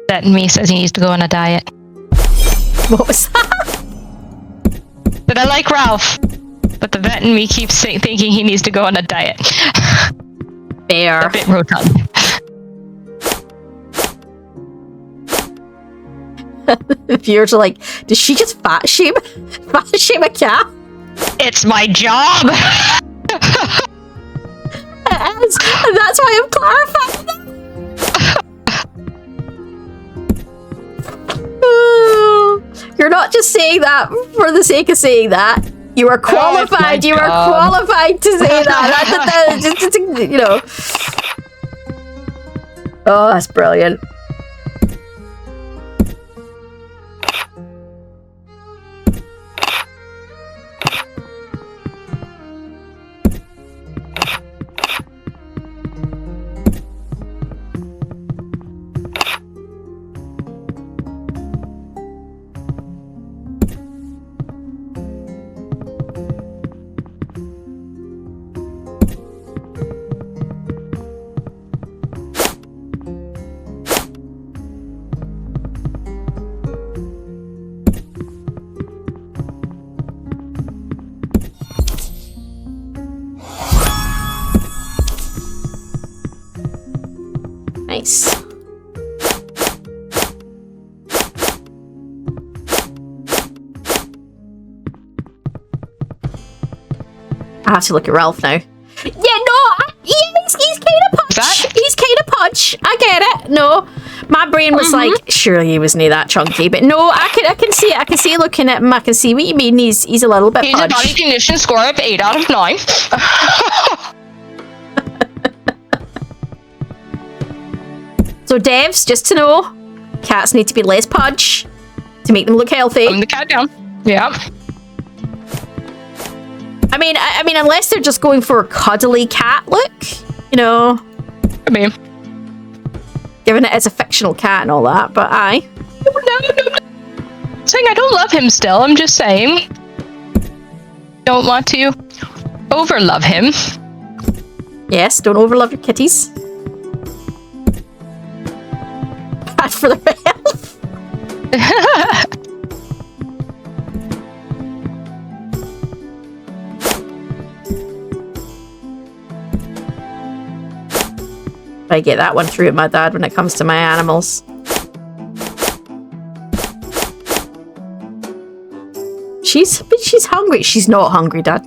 That and me says he needs to go on a diet. What was that? But I like Ralph. But the vet in me keeps thinking he needs to go on a diet. Fair. A bit rotund. The viewers are like, does she just fat shame a cat? It's my job! It is, and that's why I'm clarifying that. You're not just saying that for the sake of saying that. You are qualified. You are qualified to say that. You know. Oh, that's brilliant. Nice. I have to look at Ralph now. Yeah, no, he's kind of punch. He's kind of punch. I get it. No, my brain was like, surely he wasn't that chunky, but no, I can see it. I can see looking at him. I can see what you mean. He's a little bit He's punch. a body condition score of 8 out of 9. So devs, just to know, cats need to be less punch to make them look healthy. Calm the cat down. Yeah. I mean, unless they're just going for a cuddly cat look, you know. I mean, given it as a fictional cat and all that, but aye. No. Saying I don't love him still. I'm just saying. Don't want to overlove him. Yes, don't overlove your kitties. Bad for their health. I get that one through at my dad when it comes to my animals. She's hungry. She's not hungry, Dad.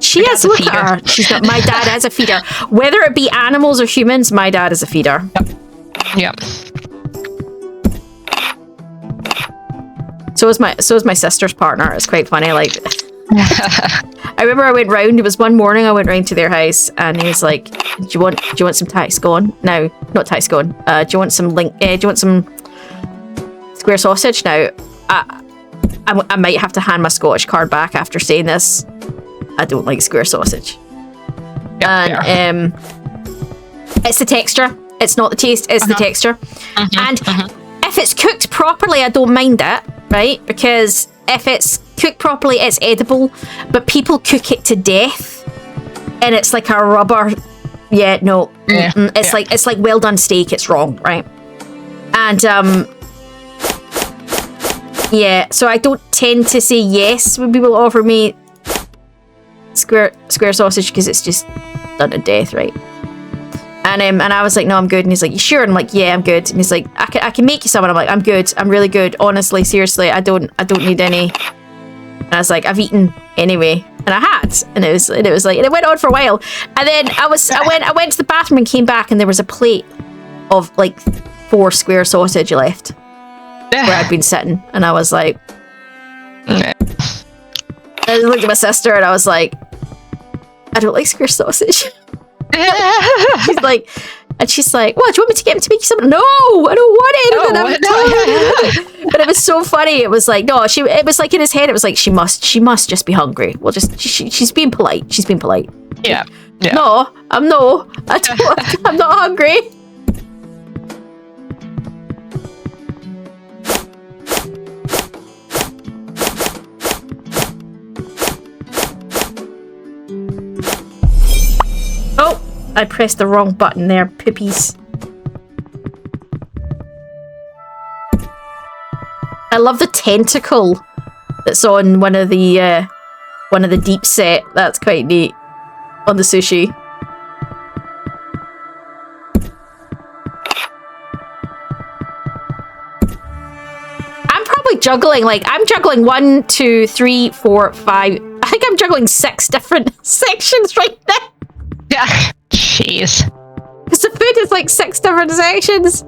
She is. Look at her. She's not. My dad is a feeder. Whether it be animals or humans, my dad is a feeder. Yep. So is my sister's partner. It's quite funny. Like, I remember I went round. It was one morning. I went round to their house, and he was like, "Do you want some Thai scone? No, not Thai scone. Do you want some do you want some square sausage?" Now, I might have to hand my Scottish card back after saying this. I don't like square sausage, and it's the texture. It's not the taste. It's the texture, and if it's cooked properly, I don't mind it, right? Because if it's cooked properly, it's edible, but people cook it to death and it's like a rubber. Yeah, no. It's like well done steak. It's wrong, right? And yeah, so I don't tend to say yes when people offer me square sausage because it's just done to death, right? And I was like, no, I'm good. And he's like, you sure? And I'm like, yeah, I'm good. And he's like, I can make you some. And I'm like, I'm good. I'm really good. Honestly, seriously, I don't need any. And I was like, I've eaten anyway. And I had. And it was like, and it went on for a while. And then I went to the bathroom and came back and there was a plate of like 4 square sausage left where I'd been sitting. And I was like, I just looked at my sister and I was like, I don't like square sausage. She's like, well, do you want me to get him to make you something? No, I don't want it. But it was so funny. It was like, no, it was like in his head, it was like, she must just be hungry. Well, she's being polite. She's being polite. Yeah. No, I'm not hungry. Oh, I pressed the wrong button there, pippies. I love the tentacle that's on one of the deep set. That's quite neat on the sushi. I'm probably juggling, I'm juggling 1, 2, 3, 4, 5. I think I'm juggling 6 different sections right now. Yeah. Jeez. Because the food is like 6 different sections.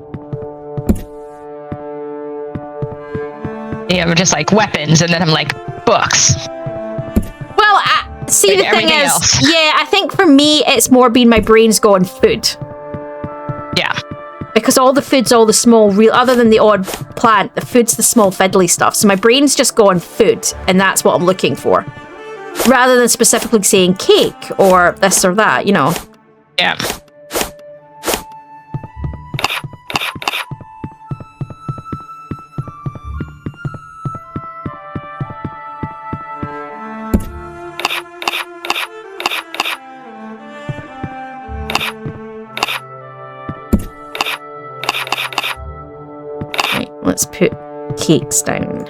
Yeah, we're just like weapons, and then I'm like books. Well, see, like the thing is, else. Yeah, I think for me, it's more been my brain's going food. Yeah. Because all the food's all the small, other than the odd plant, the food's the small fiddly stuff. So my brain's just going food, and that's what I'm looking for. Rather than specifically saying cake or this or that, you know. Yeah. Right, let's put cakes down.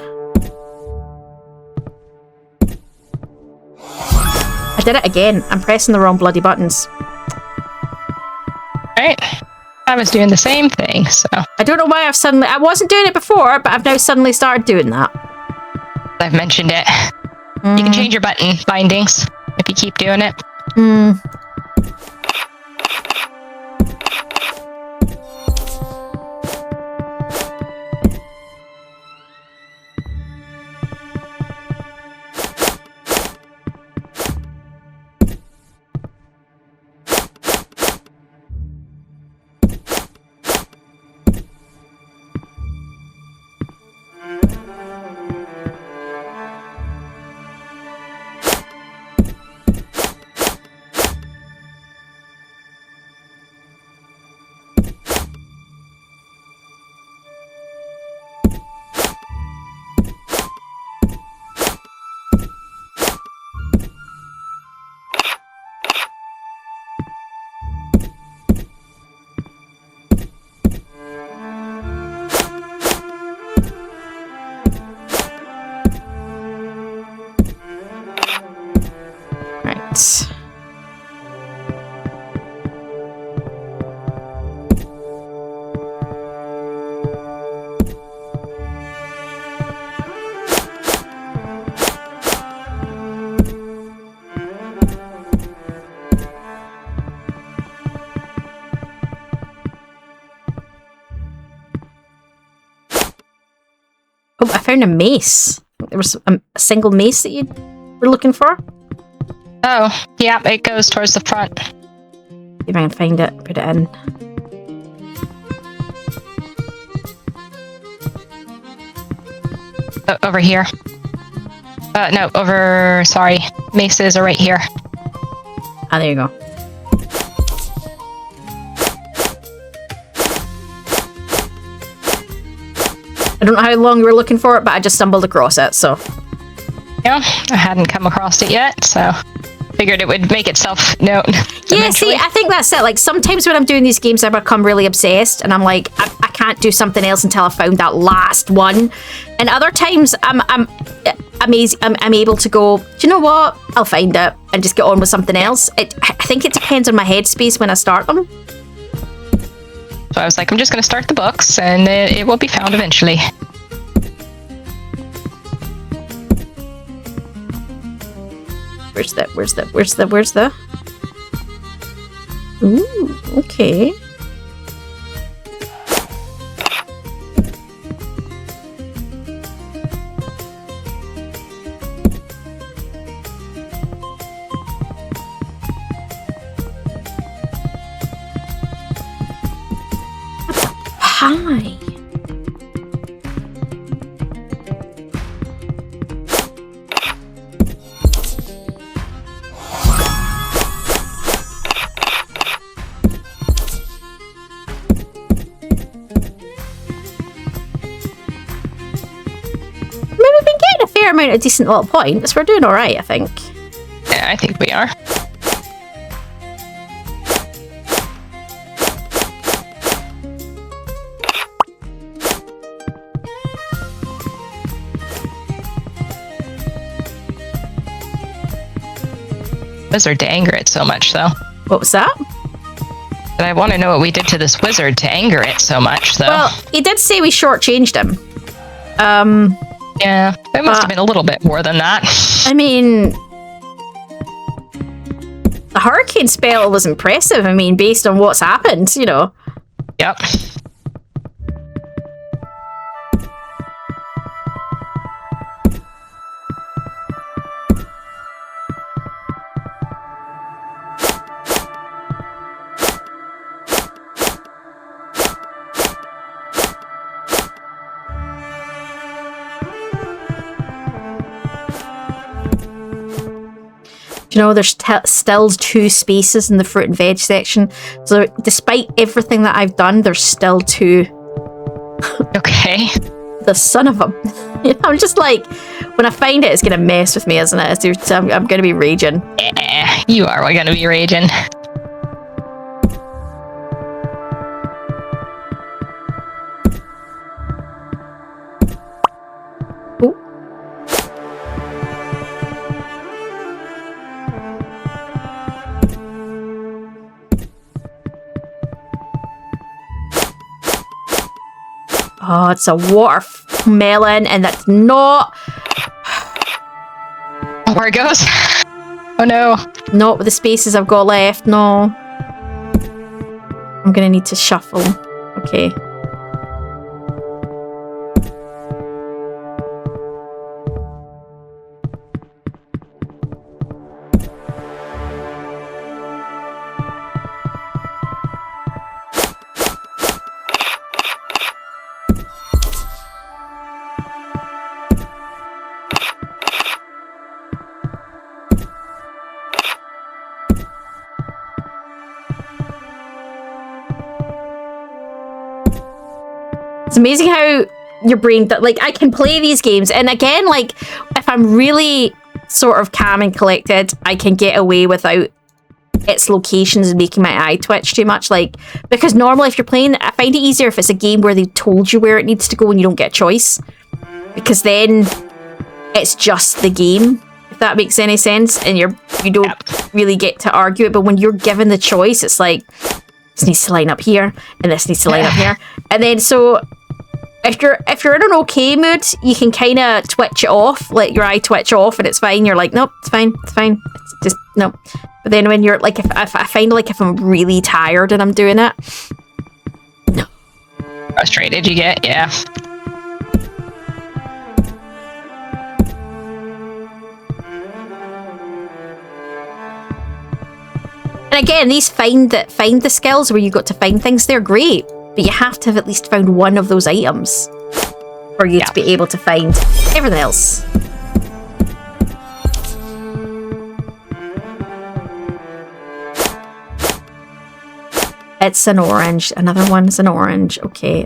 I did it again. I'm pressing the wrong bloody buttons. Right. I was doing the same thing, so I don't know why I wasn't doing it before, but I've now suddenly started doing that. I've mentioned it. You can change your button bindings if you keep doing it. Right. Oh, I found a mace. There was a single mace that you were looking for. Oh, yeah, it goes towards the front. See if I can find it, put it in. Over here. No, sorry. Maces are right here. Ah, there you go. I don't know how long you were looking for it, but I just stumbled across it, so. Yeah, I hadn't come across it yet, so figured it would make itself known. Yeah, see, I think that's it. Like, sometimes when I'm doing these games, I become really obsessed, and I'm like, I can't do something else until I found that last one. And other times, I'm able to go, do you know what? I'll find it and just get on with something else. I think it depends on my headspace when I start them. So I was like, I'm just going to start the books, and it will be found eventually. Where's the? Ooh, okay. Hi. Fair amount of decent little points. We're doing all right, I think. Yeah, I think we are. Wizard to anger it so much, though. What was that? But I want to know what we did to this wizard to anger it so much, though. Well, he did say we shortchanged him. Yeah, it must have been a little bit more than that. I mean, the hurricane spell was impressive. I mean, based on what's happened, you know. Yep. You know, there's still 2 spaces in the fruit and veg section. So despite everything that I've done, there's still 2. Okay. The son of a... You know, I'm just like, when I find it, it's going to mess with me, isn't it? I'm going to be raging. Yeah, you are going to be raging. Oh, it's a watermelon, and that's not... Where it goes? Oh no. Not with the spaces I've got left, no. I'm gonna need to shuffle. Okay. It's amazing how your brain, like, I can play these games, and again, like, if I'm really sort of calm and collected, I can get away without its locations making my eye twitch too much, like, because normally if you're playing, I find it easier if it's a game where they told you where it needs to go and you don't get a choice, because then it's just the game, if that makes any sense, and you don't really get to argue it. But when you're given the choice, it's like, this needs to line up here, and this needs to line up here, and then so if you're in an okay mood, you can kind of twitch it off, let your eye twitch off, and it's fine. You're like, nope, it's fine, it's just no. But then when you're like, if I find like if I'm really tired and I'm doing it, no. Frustrated you get, yeah. And again, these find the skills where you got to find things, they're great. But you have to have at least found one of those items for you to be able to find everything else. It's an orange. Another one's an orange. Okay.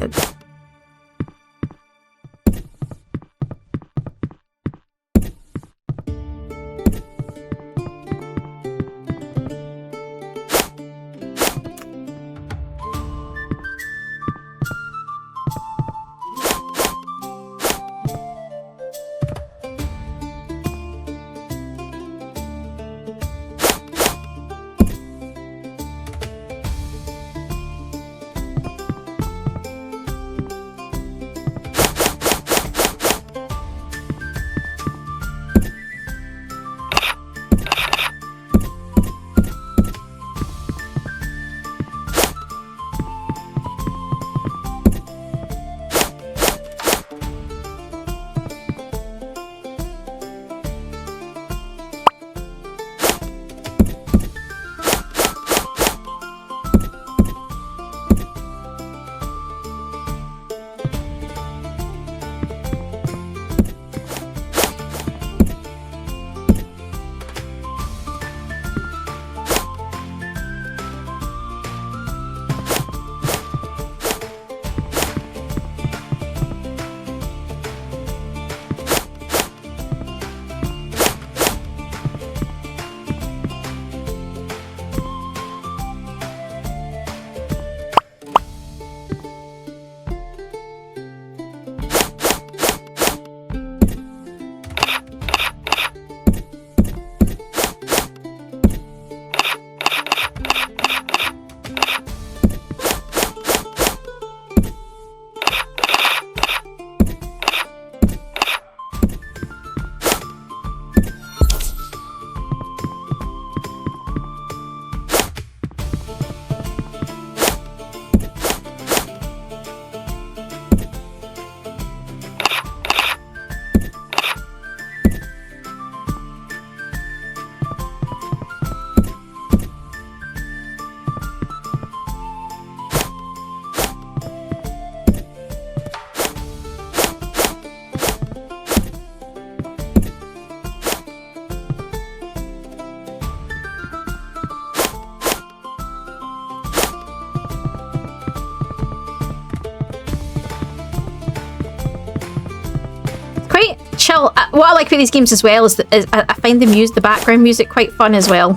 Chill. What I like about these games as well is I find the background music quite fun as well.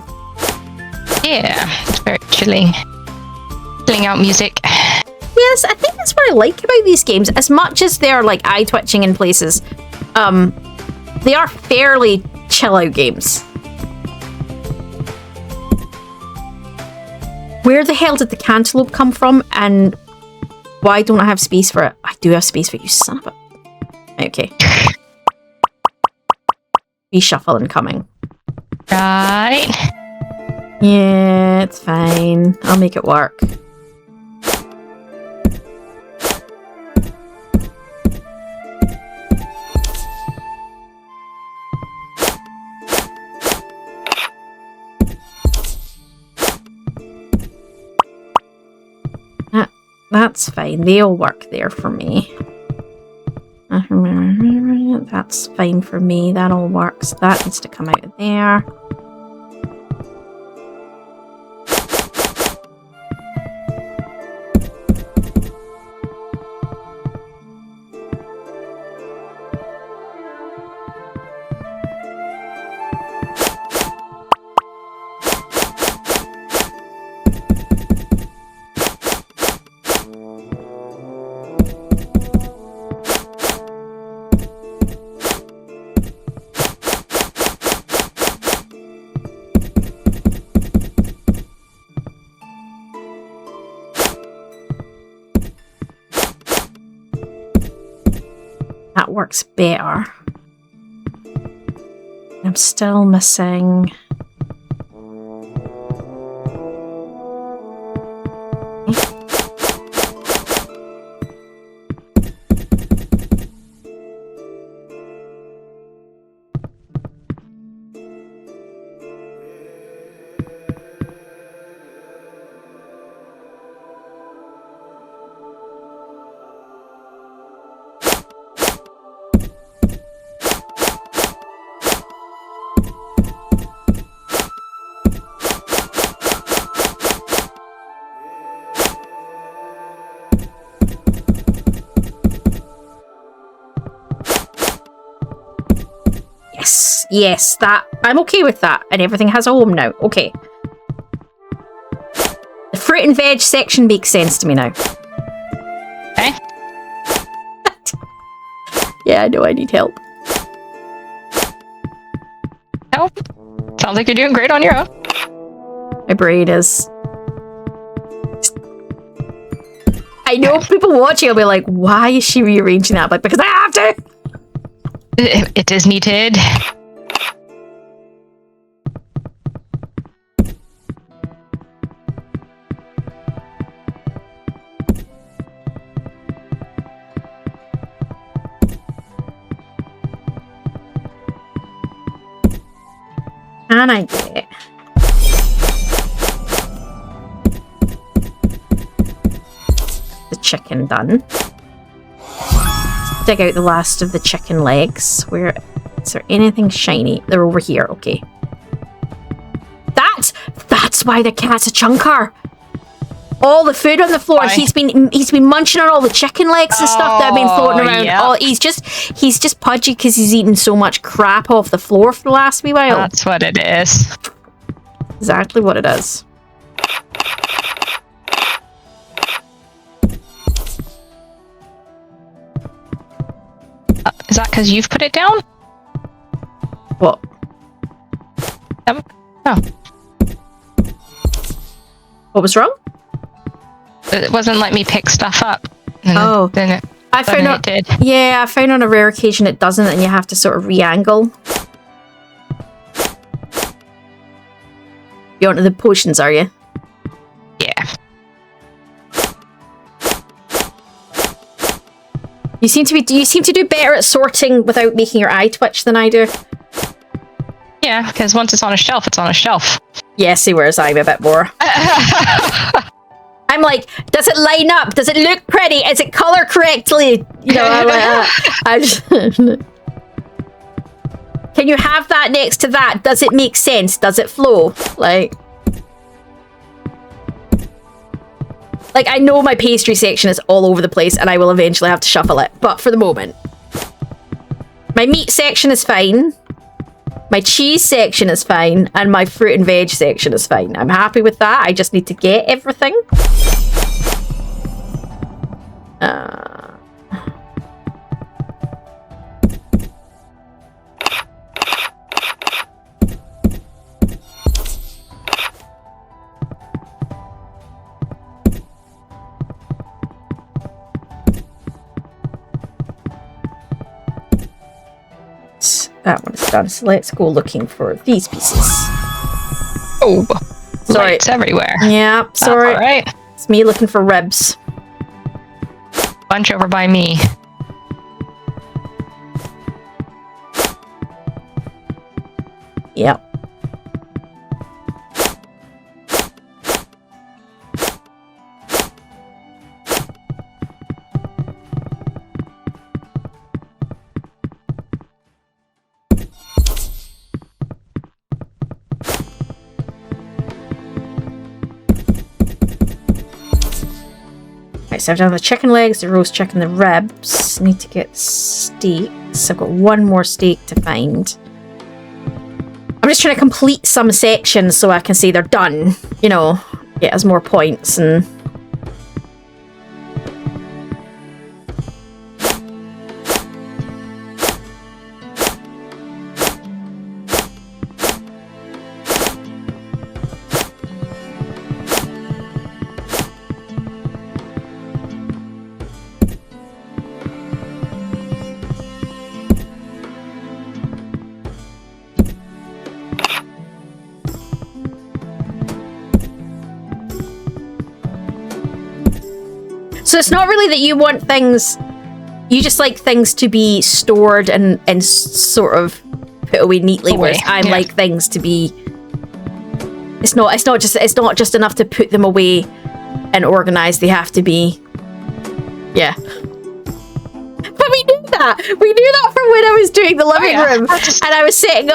Yeah, it's very chilling out music. Yes, I think that's what I like about these games. As much as they're like eye twitching in places, they are fairly chill out games. Where the hell did the cantaloupe come from? And Why don't I have space for it? I do have space for you, son of a... Okay. Reshuffle incoming. Right. Yeah, it's fine. I'll make it work. That's fine. They all work there for me. That's fine for me. That all works. That needs to come out of there. That works better. I'm still missing... Yes, that... I'm okay with that. And everything has a home now. Okay. The fruit and veg section makes sense to me now. Okay. Yeah, I know I need help. Help. Sounds like you're doing great on your own. My brain is... I know people watching will be like, why is she rearranging that? But because I have to! It is needed. Can I get the chicken done? Dig out the last of the chicken legs. Where is there anything shiny? They're over here. Okay. That's why the cat's a chunker. All the food on the floor. Why? He's been munching on all the chicken legs and stuff that have been floating around. Yep. Oh, he's just pudgy because he's eaten so much crap off the floor for the last wee while. That's what it is. Exactly what it is. Is that because you've put it down? What? No. What was wrong? It wasn't letting me pick stuff up. Oh. Then I found out. it did. Yeah, I found on a rare occasion it doesn't, and you have to sort of re-angle. You're onto the potions, are you? Yeah. You seem to do better at sorting without making your eye twitch than I do. Yeah, because once it's on a shelf, it's on a shelf. Yeah, see, whereas I'm a bit more. I'm like, does it line up? Does it look pretty? Is it color correctly? You know, I'm like, I just... Can you have that next to that? Does it make sense? Does it flow? Like, I know my pastry section is all over the place and I will eventually have to shuffle it. But for the moment, my meat section is fine. My cheese section is fine. And my fruit and veg section is fine. I'm happy with that. I just need to get everything. that one is done. So let's go looking for these pieces. Oh, Sorry. lights everywhere. Yeah, sorry. All right. It's me looking for ribs. Bunch over by me. Yep. Right, so I've done the chicken legs, the roast chicken, the ribs. Need to get steaks. I've got one more steak to find. I'm just trying to complete some sections so I can say they're done. You know, get us more points and... So it's not really that you want things, you just like things to be stored and sort of put away neatly, whereas I like things to be, it's not just enough to put them away and organize, they have to be, yeah. But we knew that from when I was doing the living room, and I was setting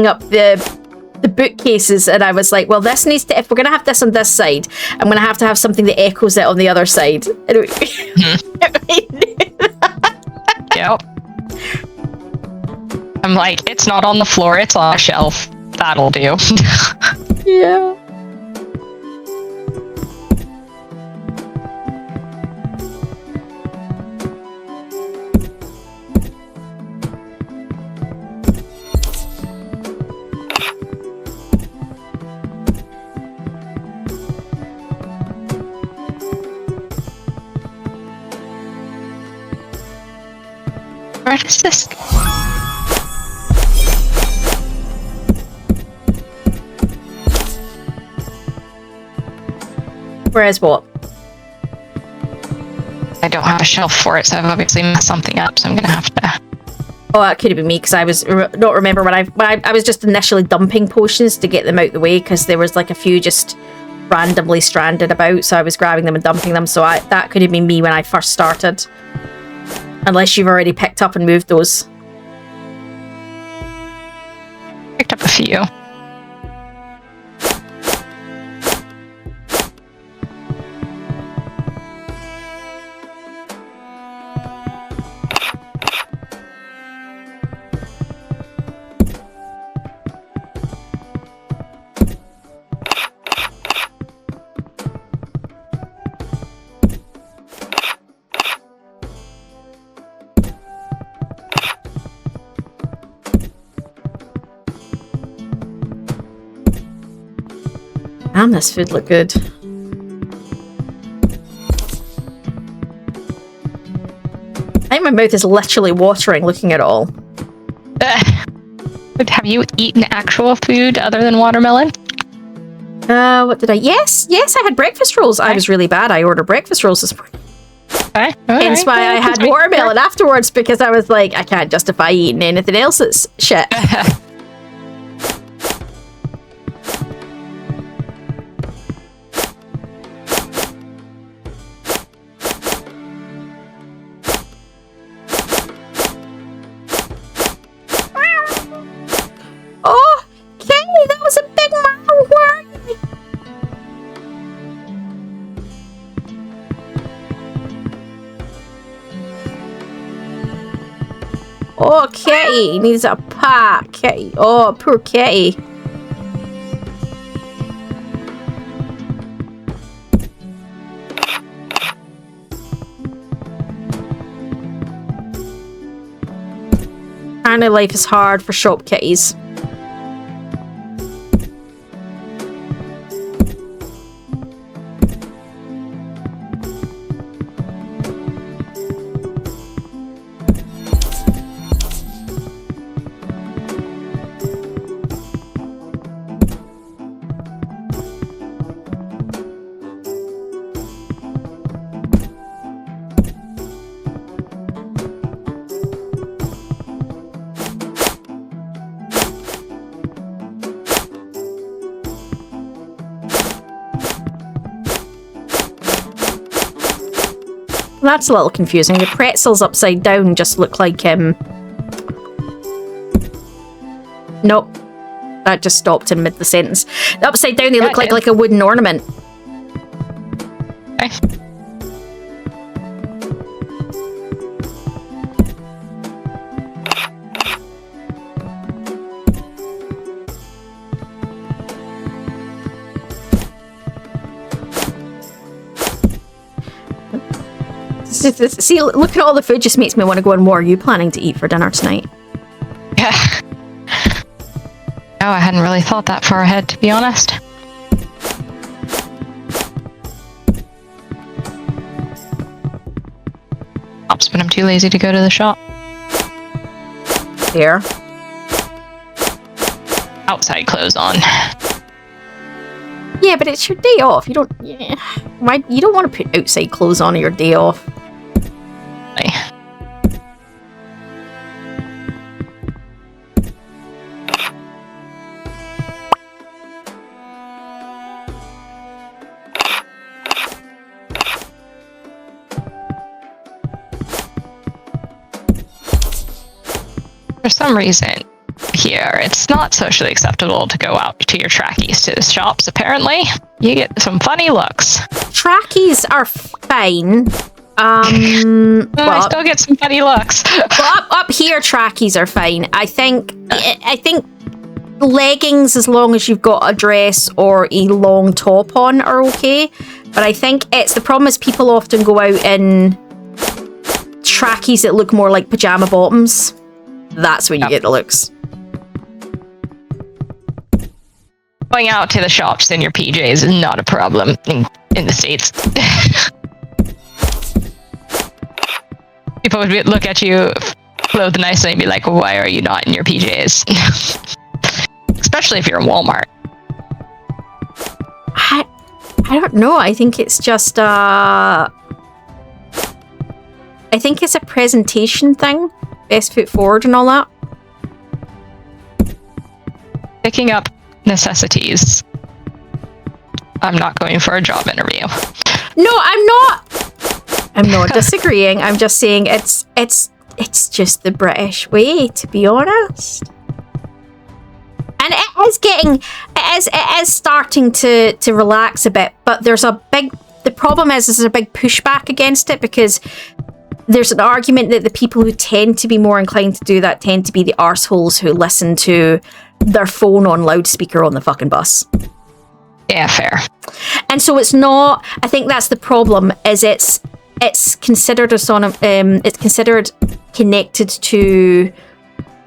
up the bookcases, and I was like, well, this needs to, if we're gonna have this on this side, I'm gonna have to have something that echoes it on the other side. And we knew that. Yep. I'm like, it's not on the floor, it's on a shelf. That'll do. Yeah. Where does this go? Whereas what? I don't have a shelf for it, so I've obviously messed something up, so I'm gonna have to... Oh, that could have been me, because I was not remember when I was just initially dumping potions to get them out the way, because there was like a few just randomly stranded about, so I was grabbing them and dumping them, so that could have been me when I first started. Unless you've already picked up and moved those. Picked up a few. Damn, this food look good. I think my mouth is literally watering looking at it all. Have you eaten actual food other than watermelon? What did I... Yes, I had breakfast rolls. I was really bad. I ordered breakfast rolls this morning. Okay. Hence why I had watermelon afterwards, because I was like, I can't justify eating anything else that's shit. Oh, Kenny, that was a big mountain. Where are you? Oh, Kitty needs a pat. Kitty. Oh, poor Kitty. Apparently life is hard for shop kitties. That's a little confusing. The pretzels upside down just look like, Nope. That just stopped in mid the sentence. The upside down, they look like a wooden ornament. Okay. See, look at all the food just makes me want to go on. What are you planning to eat for dinner tonight? Yeah. No, I hadn't really thought that far ahead, to be honest. But I'm too lazy to go to the shop. Here. Outside clothes on. Yeah, but it's your day off. You don't. Yeah. Why? You don't want to put outside clothes on your day off. For some reason, here, it's not socially acceptable to go out to your trackies to the shops, apparently. You get some funny looks. Trackies are fine. I still get some funny looks. up here, trackies are fine. I think leggings, as long as you've got a dress or a long top on, are okay. But I think it's the problem is people often go out in trackies that look more like pajama bottoms. That's when you get the looks. Going out to the shops in your PJs is not a problem in the States. People would look at you clothed nicely and be like, why are you not in your PJs? Especially if you're in Walmart. I don't know. I think it's just I think it's a presentation thing. Best foot forward and all that. Picking up necessities. I'm not going for a job interview. No, I'm not. I'm not disagreeing. I'm just saying it's just the British way, to be honest. And it is starting to relax a bit, but the problem is there's a big pushback against it because there's an argument that the people who tend to be more inclined to do that tend to be the arseholes who listen to their phone on loudspeaker on the fucking bus. Yeah, fair. And so it's not. I think that's the problem. Is it's considered it's considered connected to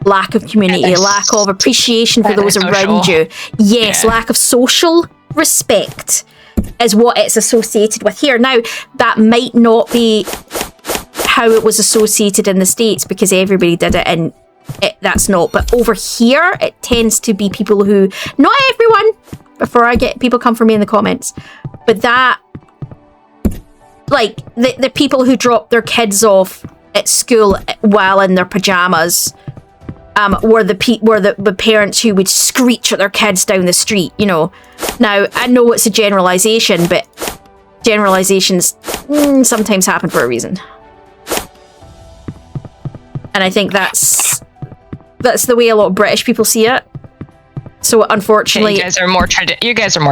lack of community, lack of appreciation for those around you. Yes, lack of social respect is what it's associated with here. Now, that might not be how it was associated in the States because everybody did it and that's not. But over here, it tends to be people who, not everyone, before I get people come for me in the comments, but that, like, the people who drop their kids off at school while in their pajamas were the parents who would screech at their kids down the street, you know. Now, I know it's a generalization, but generalizations sometimes happen for a reason. And I think that's the way a lot of British people see it. So unfortunately, you guys are more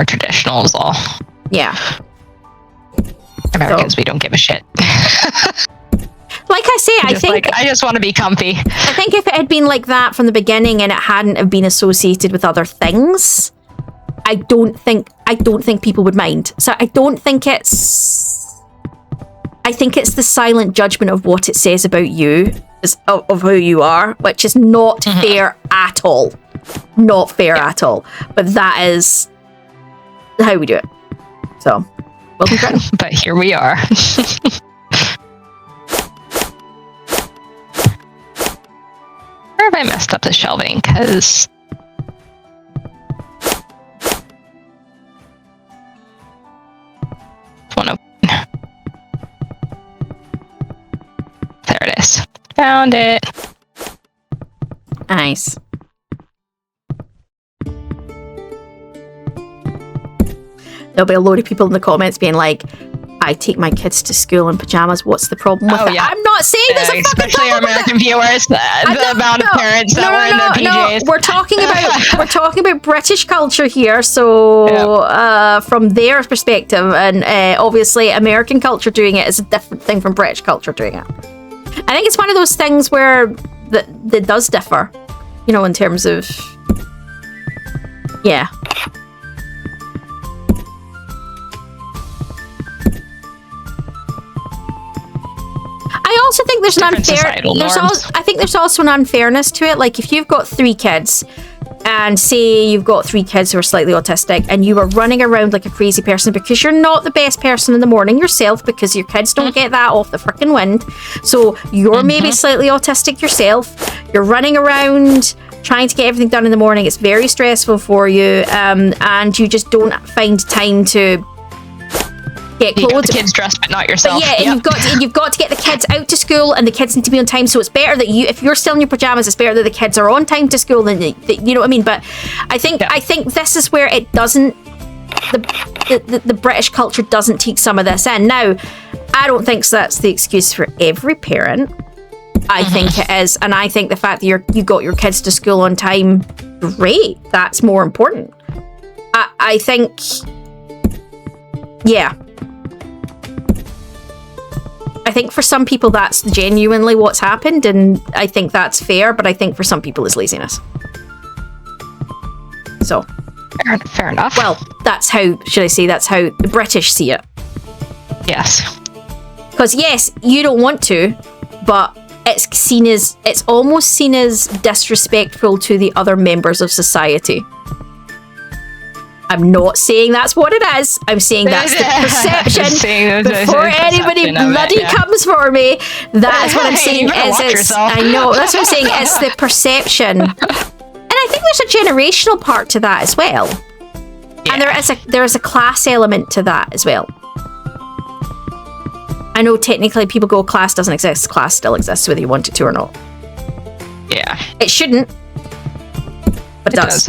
traditional is all. Yeah. Americans, we don't give a shit. Like I say, I just want to be comfy. I think if it had been like that from the beginning and it hadn't have been associated with other things, I don't think people would mind. So I think it's the silent judgment of what it says about you, of who you are, which is not fair at all. Not fair at all. But that is how we do it. So, welcome, Britain. But here we are. Where have I messed up the shelving? Because there it is. Found it. Nice. There'll be a load of people in the comments being like, I I take my kids to school in pajamas. What's the problem with it? Yeah. I'm not saying there's a fucking Especially our problem with American viewers, the amount of parents that were in their PJs. We're talking about British culture here. So from their perspective, and obviously American culture doing it is a different thing from British culture doing it. I think it's one of those things where that does differ, you know, in terms of yeah. I also think there's I think there's also an unfairness to it. Like if you've got 3 kids, and say you've got 3 kids who are slightly autistic, and you are running around like a crazy person because you're not the best person in the morning yourself, because your kids don't get that off the frickin' wind. So you're maybe slightly autistic yourself. You're running around trying to get everything done in the morning. It's very stressful for you, and you just don't find time to get clothes. You got the kids dressed, but not yourself. But yeah, you've got to get the kids out to school, and the kids need to be on time. So it's better that if you're still in your pajamas, it's better that the kids are on time to school than you know what I mean. But I think this is where it doesn't. The British culture doesn't take some of this in. Now, I don't think that's the excuse for every parent. I think it is, and I think the fact that you got your kids to school on time, great. That's more important. I think, yeah. I think for some people that's genuinely what's happened, and I think that's fair, but I think for some people it's laziness. So. Fair enough. Well, that's how the British see it. Yes. Because yes, you don't want to, but it's almost seen as disrespectful to the other members of society. I'm not saying that's what it is. I'm saying that's the perception. Before anybody bloody comes for me, that's what I'm saying. I know, that's what I'm saying. It's the perception. And I think there's a generational part to that as well. Yeah. And there is a class element to that as well. I know technically people go, class doesn't exist. Class still exists whether you want it to or not. Yeah. It shouldn't. But it does.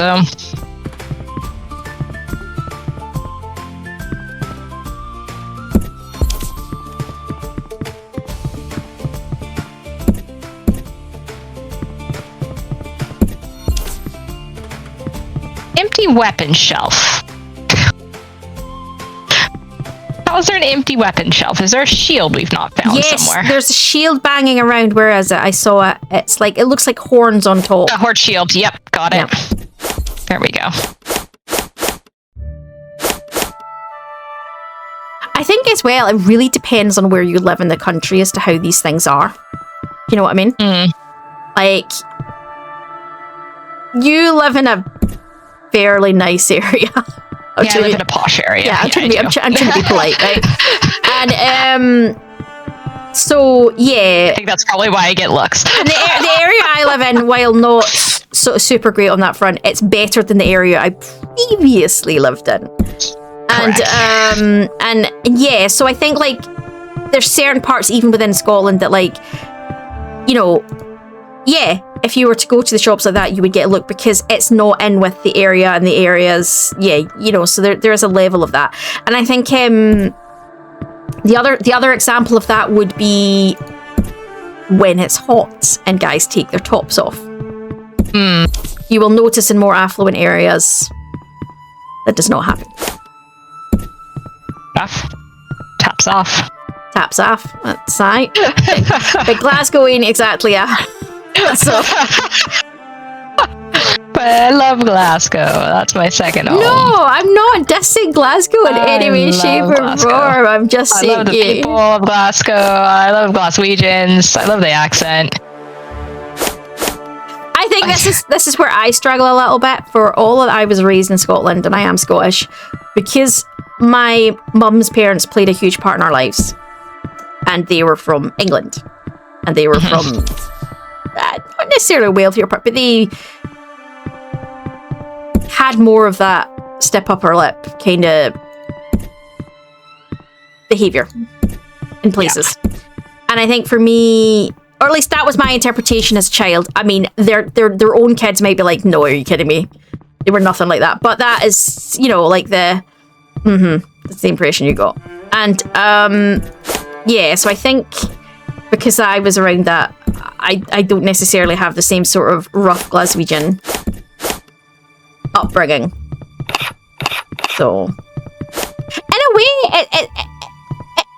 Empty weapon shelf. How is there an empty weapon shelf? Is there a shield we've not found somewhere? Yes, there's a shield banging around. Whereas I saw it, it looks like horns on top. A horde shield. Yep, got it. There we go. I think as well, it really depends on where you live in the country as to how these things are. You know what I mean? Like, you live in a fairly nice area. I live in a posh area. Yeah, I'm trying to be polite, right? And so yeah, I think that's probably why I get looks. And the area I live in, while not sort of super great on that front, it's better than the area I previously lived in. And yeah, so I think like there's certain parts even within Scotland that, like, you know, yeah, if you were to go to the shops like that, you would get a look because it's not in with the area, and the areas, yeah, you know, so there is a level of that. And I think the other example of that would be when it's hot and guys take their tops off. You will notice in more affluent areas that does not happen. Taps off. Taps off. That's right. Big Glasgowian, exactly. Yeah. So. But I love Glasgow. That's my second home. No, I'm not dissing Glasgow in any way, shape, or form. I'm just saying. I love the people of Glasgow. I love Glaswegians. I love the accent. I think this is where I struggle a little bit. For all that I was raised in Scotland, and I am Scottish, because my mum's parents played a huge part in our lives, and they were from England, and they were from not necessarily a wealthier part, but they had more of that step up her lip kind of behavior in places. Yeah. And I think for me, or at least that was my interpretation as a child. I mean, their own kids might be like, no, are you kidding me? They were nothing like that. But that is, you know, like that's the impression you got. And yeah, so I think because I was around that, I don't necessarily have the same sort of rough Glaswegian upbringing. So, in a way,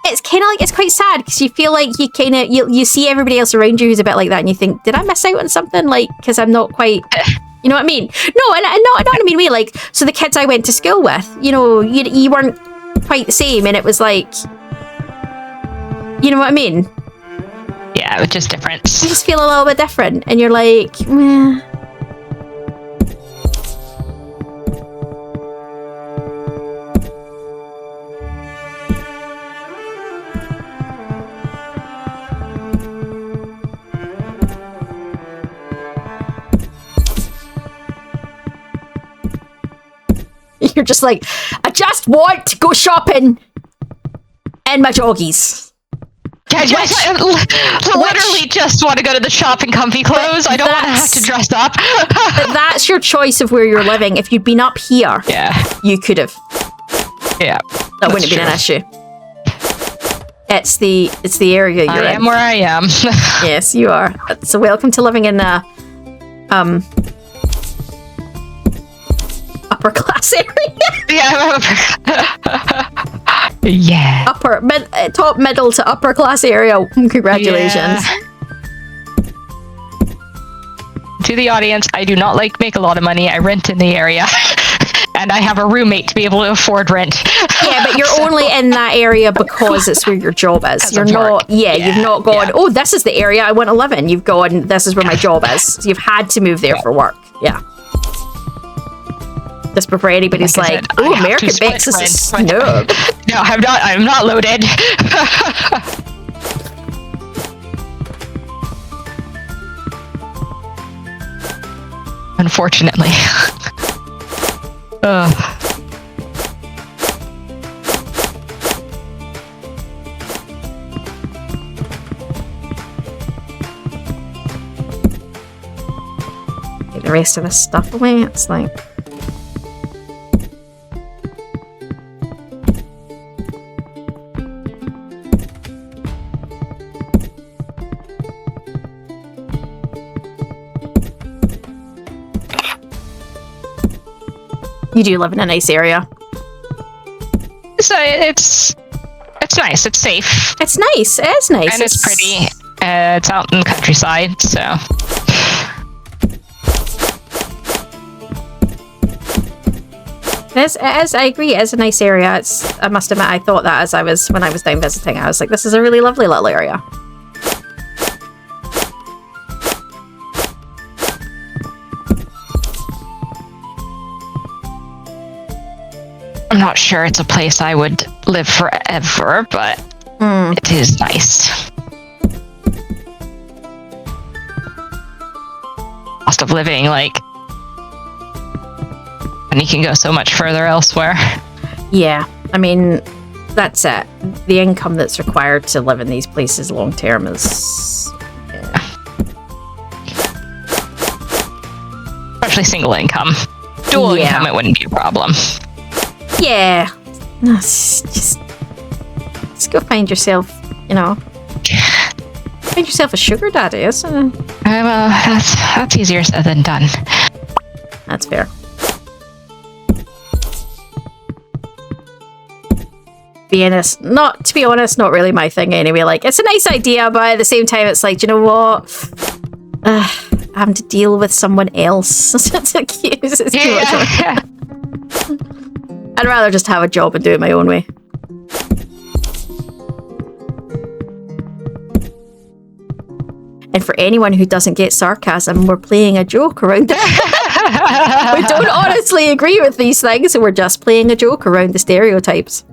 it's kind of like, it's quite sad because you feel like you kind of, you see everybody else around you who's a bit like that and you think, did I miss out on something? Like, because I'm not quite, you know what I mean? No, and not in a mean way. Like, so the kids I went to school with, you know, you weren't quite the same, and it was like, you know what I mean? Yeah, it was just different. You just feel a little bit different, and you're like, meh. You're just like, I just want to go shopping in my joggies. I literally just want to go to the shop in comfy clothes. I don't want to have to dress up. That's your choice of where you're living. If you'd been up here, you could have. Yeah, that wouldn't have been an issue. It's the area you're in. I am where I am. Yes, you are. So welcome to living in a upper class area. Yeah. Top middle to upper class area. Congratulations. Yeah. To the audience, I do not make a lot of money. I rent in the area. And I have a roommate to be able to afford rent. Yeah, but you're only in that area because it's where your job is. You're not, you've not gone, oh, this is the area I want to live in. You've gone, this is where my job is. So you've had to move there for work. Yeah. Just before anybody's like, oh, American Bex is a snub. No, I'm not loaded. Unfortunately. Get the rest of this stuff away. It's like, you do live in a nice area. So it's nice. It's safe. It's nice. It is nice. And it's pretty. It's out in the countryside, so. It is. I agree. It is a nice area. I must admit, I thought that when I was down visiting. I was like, this is a really lovely little area. I'm not sure it's a place I would live forever, but it is nice. Cost of living, and you can go so much further elsewhere. Yeah, I mean, that's it. The income that's required to live in these places long term is... Especially single income. Dual income, it wouldn't be a problem. Yeah. No, just go find yourself, find yourself a sugar daddy, isn't it? Well, that's easier said than done. That's fair. To be honest, not really my thing anyway. Like, it's a nice idea, but at the same time, it's like, do you know what? Having to deal with someone else. It's too much. I'd rather just have a job and do it my own way. And for anyone who doesn't get sarcasm, we're playing a joke around it. We don't honestly agree with these things, so we're just playing a joke around the stereotypes.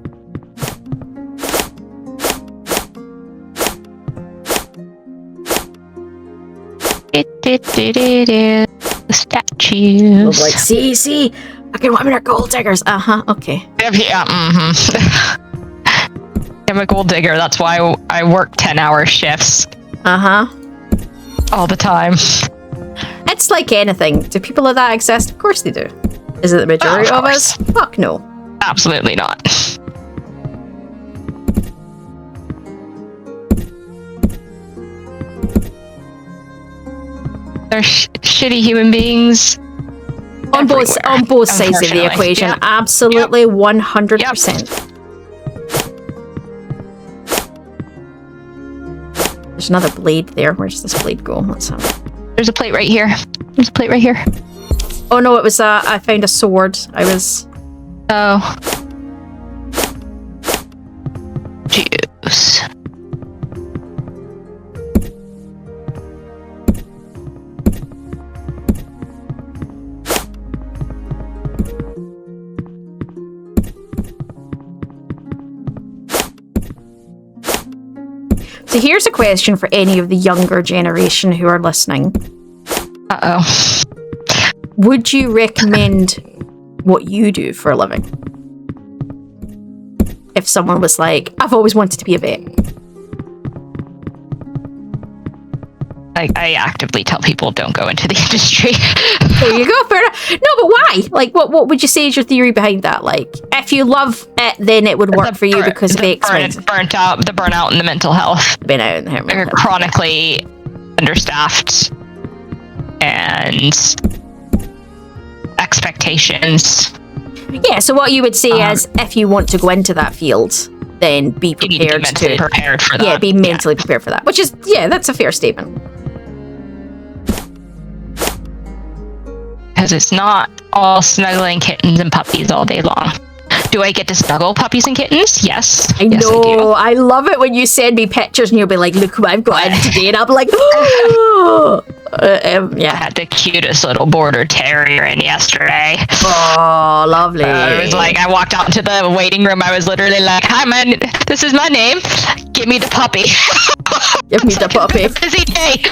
Statues. Like, see, fucking women are gold diggers. Okay. Yeah, I'm a gold digger. That's why I work 10-hour shifts. All the time. It's like anything. Do people like that exist? Of course they do. Is it the majority of us? Fuck no. Absolutely not. They're shitty human beings. On both sides of the unfortunately. equation, Yep. absolutely 100%. There's another blade there. Where's this blade go? Let's have it. There's a plate right here. There's a plate right here. Oh no, it was I found a sword. I was. Oh. Juice. So here's a question for any of the younger generation who are listening. Uh-oh. Would you recommend what you do for a living? If someone was like, I've always wanted to be a vet. I actively tell people don't go into the industry. There you go, fair enough. No, but why? Like, what would you say is your theory behind that? Like, if you love it, then it would work for you because of X, Y, and Z. The burnout and the mental health. They're chronically understaffed and expectations. Yeah, so what you would say is, if you want to go into that field, then be prepared you need to be mentally prepared for that. Yeah, be mentally prepared for that. Which is, yeah, that's a fair statement. Because it's not all snuggling kittens and puppies all day long. Do I get to snuggle puppies and kittens? Yes. I know. I love it when you send me pictures and you'll be like, look who I've got in today. And I'm like, oh. I had the cutest little border terrier in yesterday. Oh, lovely. It was like, I walked out into the waiting room. I was literally like, hi, man, this is my name. Give me the puppy. Give me the puppy. Busy day.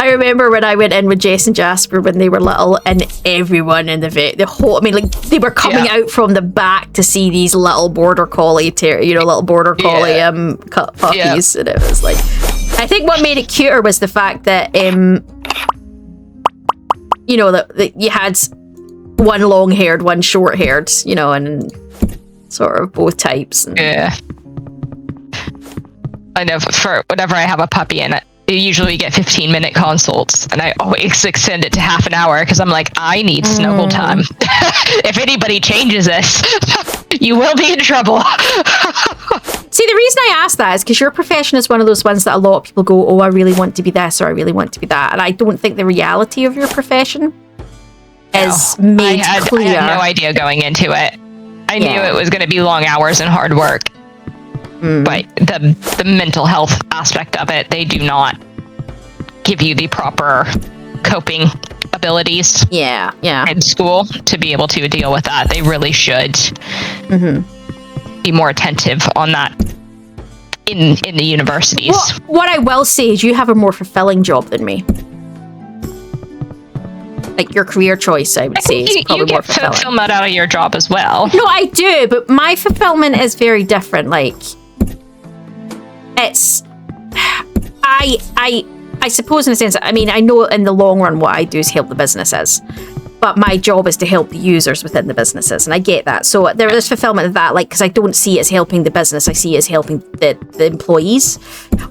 I remember when I went in with Jess and Jasper when they were little, and everyone in the whole, I mean, like, they were coming out from the back to see these little border collie, little border collie puppies, and it was like, I think what made it cuter was the fact that, you know, that you had one long-haired, one short-haired, you know, and sort of both types. And I know for whenever I have a puppy in it, usually get 15-minute consults, and I always extend it to half an hour because I'm like, I need snuggle time. If anybody changes this, you will be in trouble. See, the reason I ask that is because your profession is one of those ones that a lot of people go, oh, I really want to be this or I really want to be that. And I don't think the reality of your profession is made clear. I had no idea going into it. I knew it was going to be long hours and hard work. But the mental health aspect of it, they do not give you the proper coping abilities in school to be able to deal with that. They really should be more attentive on that in the universities. What I will say is you have a more fulfilling job than me. Like, your career choice, I would say, is probably more fulfilling. You get fulfillment out of your job as well. No, I do, but my fulfillment is very different. Like, it's, I suppose in a sense, I mean, I know in the long run what I do is help the businesses, but my job is to help the users within the businesses, and I get that. So there is fulfillment of that, like, because I don't see it as helping the business, I see it as helping the employees,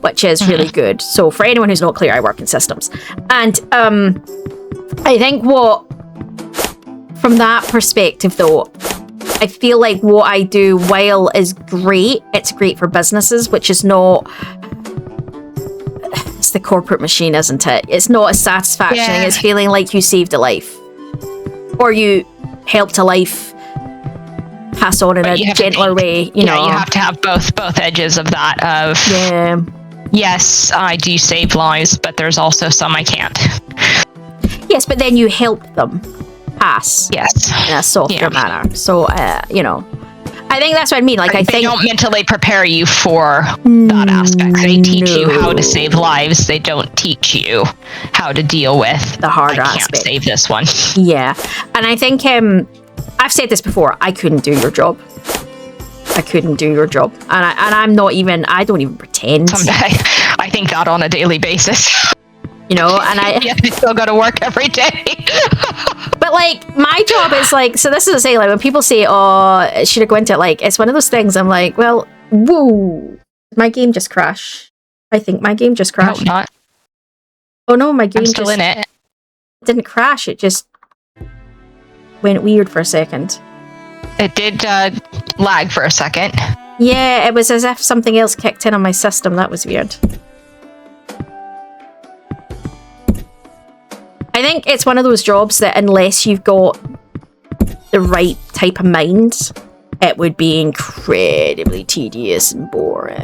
which is really good. So for anyone who's not clear, I work in systems. And I think from that perspective though, I feel like what I do, while is great, it's great for businesses, which is not, it's the corporate machine, isn't it? It's not as satisfaction as feeling like you saved a life. Or you helped a life pass on in a gentler way, you know. You have to have both edges of that of, yes, I do save lives, but there's also some I can't. Yes, but then you help them pass in a softer manner. So, you know, I think that's what I mean. Like, they don't mentally prepare you for that aspect. They teach you how to save lives. They don't teach you how to deal with the harder aspect. I can't save this one. Yeah, and I think I've said this before. I couldn't do your job. I couldn't do your job, and I'm not even. I don't even pretend. Someday, I think that on a daily basis. You know, and I still go to work every day. But like, my job is like, so this is a say, like, when people say, oh, should I go into it? Like, it's one of those things I'm like, well, whoa, my game just crashed. I think my game just I hope crashed. not. Oh no, my game I'm still just in it. didn't crash. It just went weird for a second. It did lag for a second. Yeah, it was as if something else kicked in on my system. That was weird. I think it's one of those jobs that unless you've got the right type of mind, it would be incredibly tedious and boring.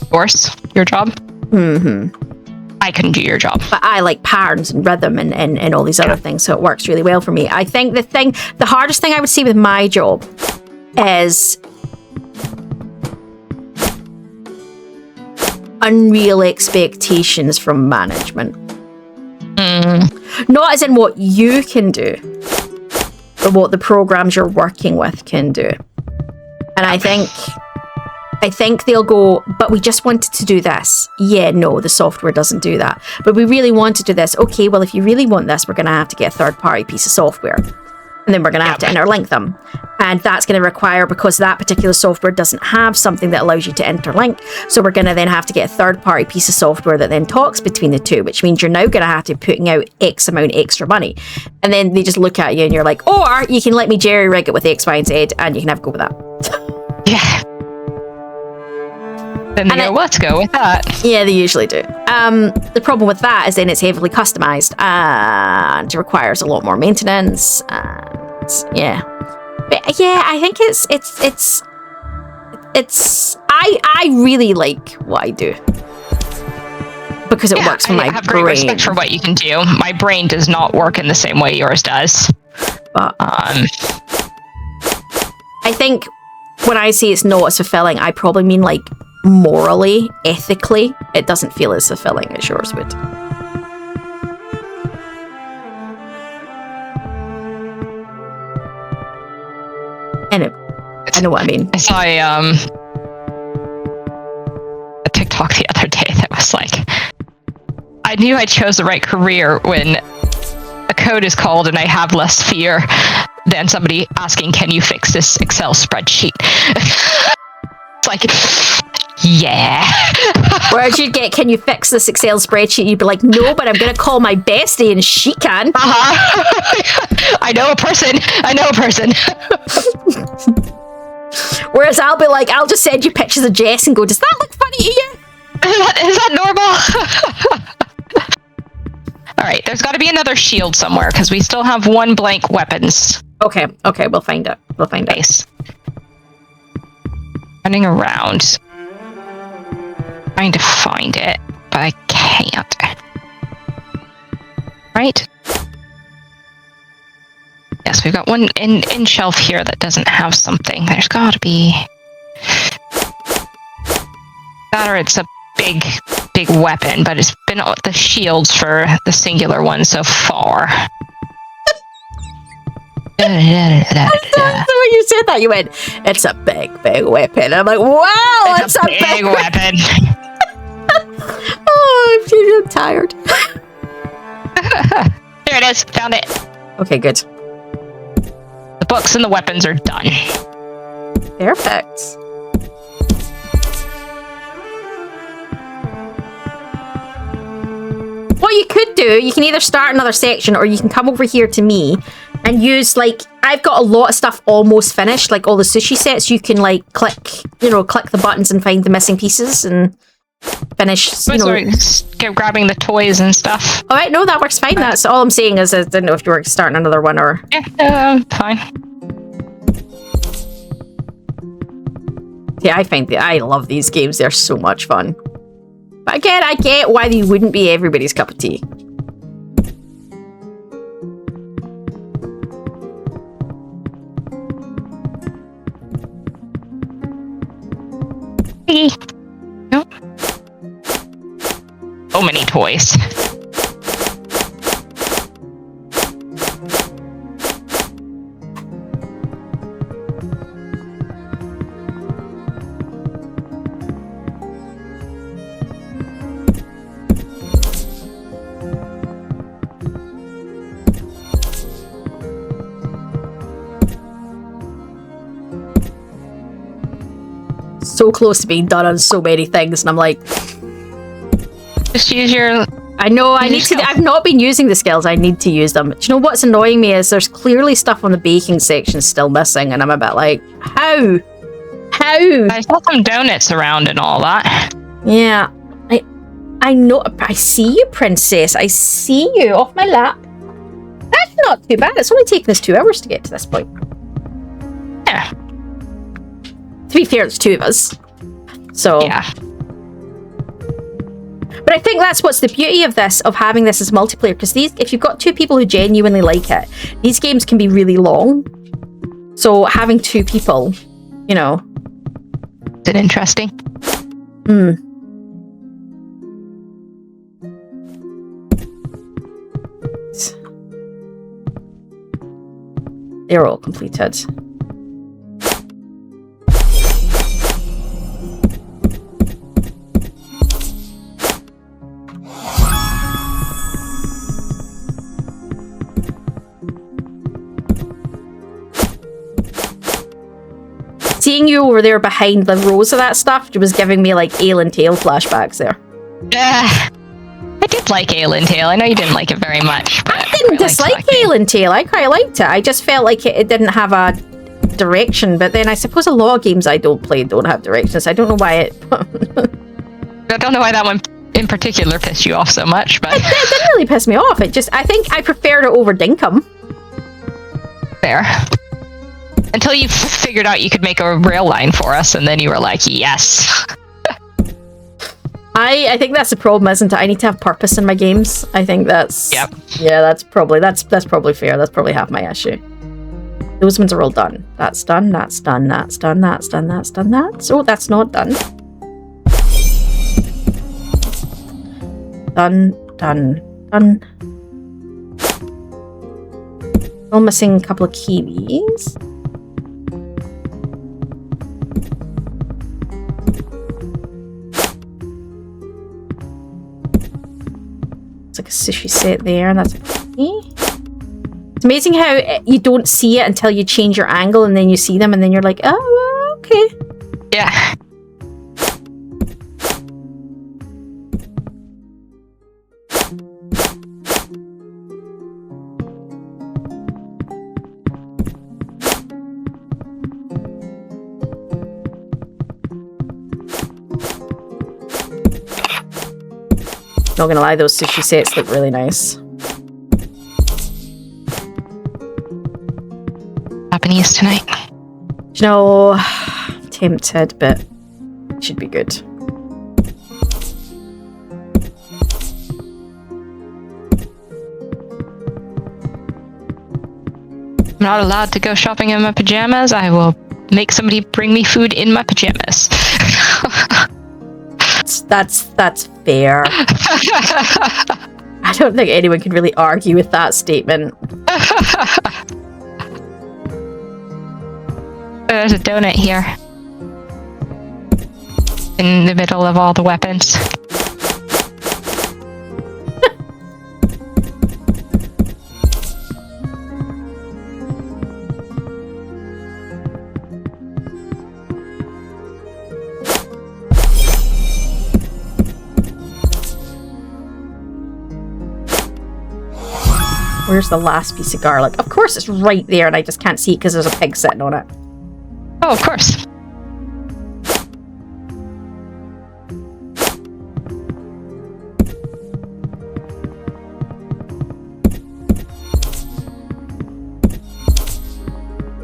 Of course, your job. I couldn't do your job. But I like patterns and rhythm and all these other things, so it works really well for me. I think the hardest thing I would see with my job is unreal expectations from management. Not as in what you can do, but what the programs you're working with can do. And I think they'll go, but we just wanted to do this. Yeah, no, the software doesn't do that. But we really want to do this. Okay, well, if you really want this, we're going to have to get a third-party piece of software. And then we're going to have to interlink them. And that's going to require, because that particular software doesn't have something that allows you to interlink, so we're going to then have to get a third-party piece of software that then talks between the two, which means you're now going to have to be putting out X amount extra money. And then they just look at you and you're like, or you can let me jerry-rig it with X, Y, and Z, and you can have a go with that. Yeah. Then they go, let's go with that. Yeah, they usually do. The problem with that is then it's heavily customized and it requires a lot more maintenance. And yeah, but yeah, I think I really like what I do because it works for my brain. I have great respect for what you can do. My brain does not work in the same way yours does. But I think when I say it's not as fulfilling, I probably mean like morally, ethically, it doesn't feel as fulfilling as yours would. I know what I mean. I saw a TikTok the other day that was like, I knew I chose the right career when a code is called and I have less fear than somebody asking, can you fix this Excel spreadsheet? It's like, yeah. Whereas you'd get, can you fix this Excel spreadsheet? You'd be like, no, but I'm going to call my bestie and she can. I know a person. Whereas I'll be like, I'll just send you pictures of Jess and go, does that look funny to you? Is that normal? All right, there's got to be another shield somewhere because we still have one blank weapons. Okay, we'll find it. Base. Running around. Trying to find it, but I can't. Right? Yes, we've got one in shelf here that doesn't have something. There's got to be that, or it's a big weapon, but it's been the shields for the singular one so far. So when you said that, you went, it's a big weapon. I'm like, wow, it's a big weapon. Oh, I'm tired. There it is. Found it. Okay, good. The books and the weapons are done. Perfect. What you could do, you can either start another section or you can come over here to me and use, like, I've got a lot of stuff almost finished, like all the sushi sets. You can, like, click the buttons and find the missing pieces and finish, grabbing the toys and stuff. All right, no, that works fine. That's all I'm saying is I didn't know if you were starting another one or... Yeah, fine. Yeah, I love these games. They're so much fun. But again, I get why they wouldn't be everybody's cup of tea. Nope. So many toys. so close to being done on so many things, and I'm like, Just use your. I know I Use need your to. skills. I've not been using the skills. I need to use them. Do you know what's annoying me is there's clearly stuff on the baking section still missing, and I'm a bit like, how? I saw some donuts around and all that. Yeah, I know. I see you, princess. I see you off my lap. That's not too bad. It's only taken us 2 hours to get to this point. Yeah. To be fair, there's 2 of us. So Yeah. But I think that's what's the beauty of this, of having this as multiplayer, because if you've got 2 people who genuinely like it, these games can be really long. So having 2 people, you know. Is it interesting? They're all completed. Seeing you over there behind the rows of that stuff was giving me like Ale and Tail flashbacks there. I did like Ale and Tail. I know you didn't like it very much. But I didn't dislike Ale and Tail. I quite liked it. I just felt like it didn't have a direction. But then I suppose a lot of games I don't play don't have directions. I don't know why it... I don't know why that one in particular pissed you off so much, but It didn't really piss me off. It just... I think I prefer to over Dinkum. fair. Until you figured out you could make a rail line for us, and then you were like, yes. I think that's the problem, isn't it? I need to have purpose in my games. I think that's... Yep. Yeah, that's probably fair. That's probably half my issue. Those ones are all done. That's done, that's done, that's done, that's done, that's done, that's... Oh, that's not done. Done. Still missing a couple of kiwis. It's like a sushi set there, and that's okay. It's amazing how you don't see it until you change your angle, and then you see them, and then you're like, oh, okay. Yeah. Not gonna lie, those sushi sets look really nice. Japanese tonight. You know, tempted, but it should be good. I'm not allowed to go shopping in my pajamas. I will make somebody bring me food in my pajamas. That's fair. I don't think anyone can really argue with that statement. There's a donut here. In the middle of all the weapons. Where's the last piece of garlic? Of course it's right there and I just can't see it because there's a pig sitting on it. Oh, of course.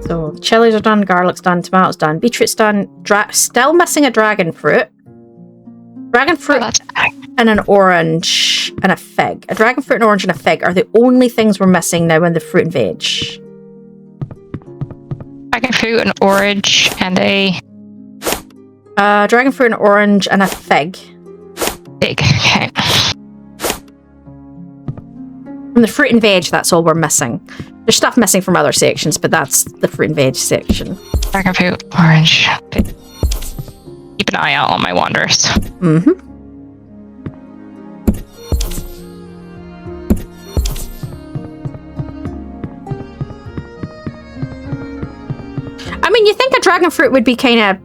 So chilies are done, garlic's done, tomatoes done, beetroot's done, still missing a dragon fruit. Dragon fruit and an orange and a fig. A dragon fruit, an orange, and a fig are the only things we're missing now in the fruit and veg. Dragon fruit, an orange, and a dragon fruit, an orange, and a fig. fig. Okay. From the fruit and veg, that's all we're missing. There's stuff missing from other sections, but that's the fruit and veg section. Dragon fruit, orange. Fig. Keep an eye out on my wanders. Mm-hmm. I mean, you think a dragon fruit would be kind of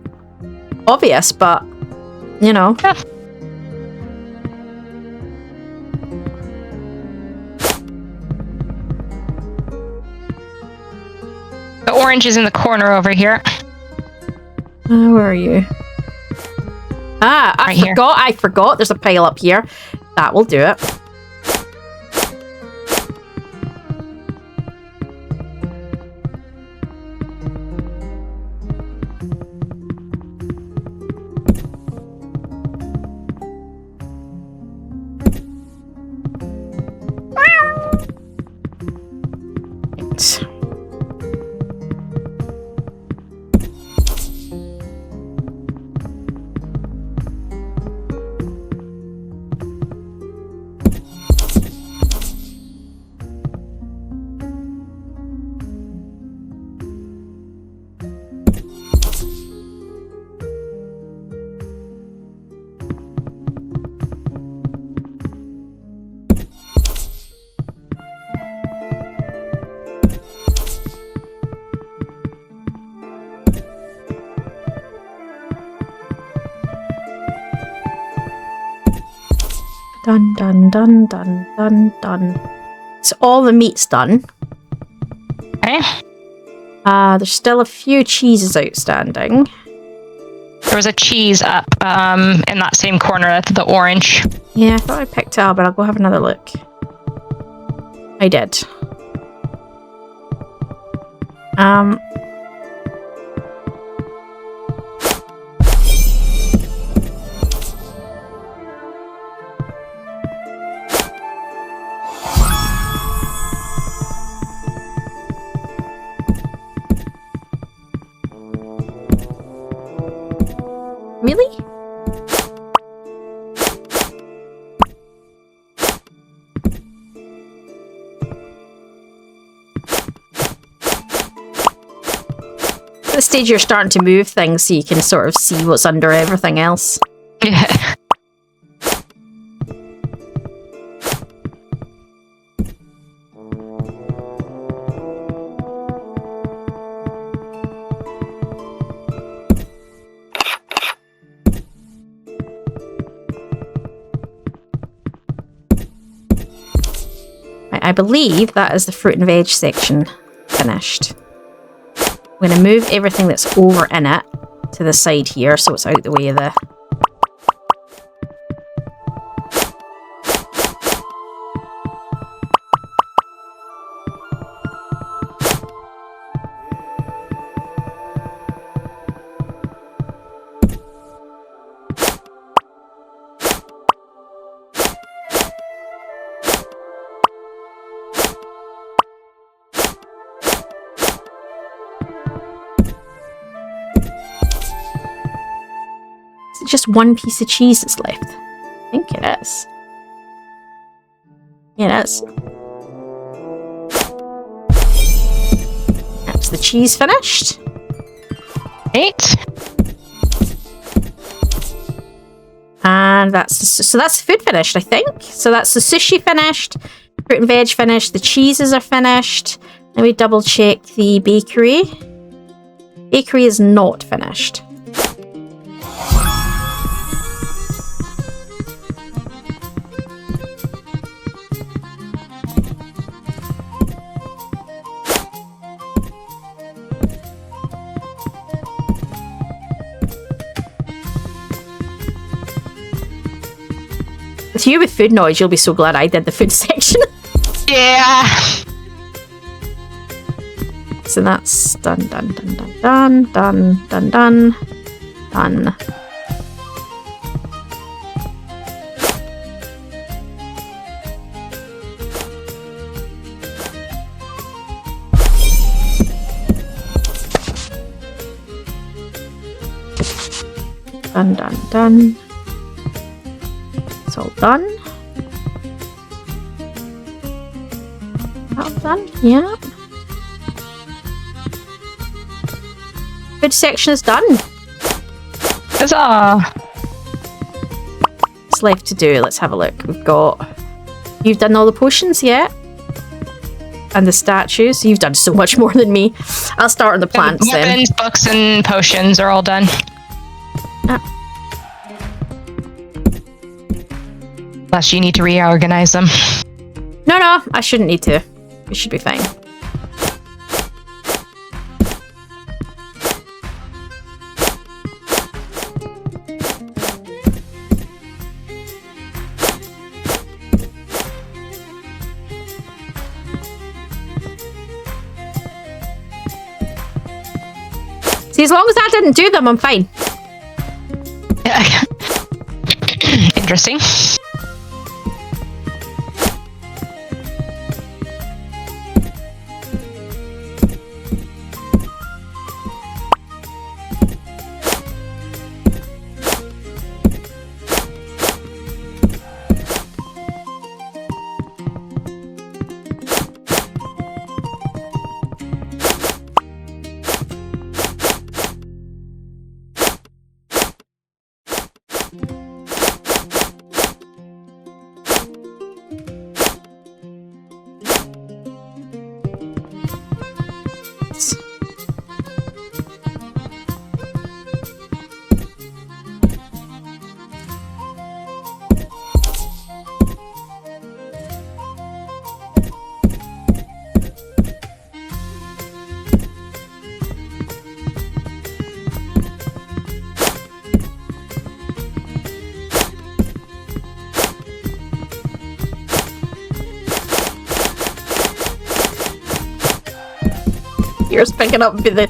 obvious, but, you know. Yeah. The orange is in the corner over here. Where are you? Ah, Right here. I forgot. There's a pile up here. That will do it. Right. Done, done, done, done, done, done. So all the meat's done. Okay. There's still a few cheeses outstanding. There was a cheese up in that same corner, the orange. Yeah, I thought I picked it up, but I'll go have another look. I did. Really? At this stage, you're starting to move things so you can sort of see what's under everything else. Yeah. I believe that is the fruit and veg section finished. I'm going to move everything that's over in it to the side here so it's out the way of the... Is it just one piece of cheese that's left? I think it is. Yeah, it is. That's the cheese finished. Right. And that's food finished, I think. So that's the sushi finished, fruit and veg finished, the cheeses are finished. Let me double check the bakery. Bakery is not finished. With you with food knowledge, you'll be so glad I did the food section. Yeah. So that's done, done, done, done, done, done, done, done, done. Done, done, done. It's all done. All done, yeah. Food section is done. Huzzah. What's left to do? Let's have a look. We've got... You've done all the potions yet? And the statues. You've done so much more than me. I'll start on the plants then. Weapons, books, and potions are all done. Unless you need to reorganize them. No, I shouldn't need to. We should be fine. See, as long as I didn't do them, I'm fine. Interesting. Yours picking up the...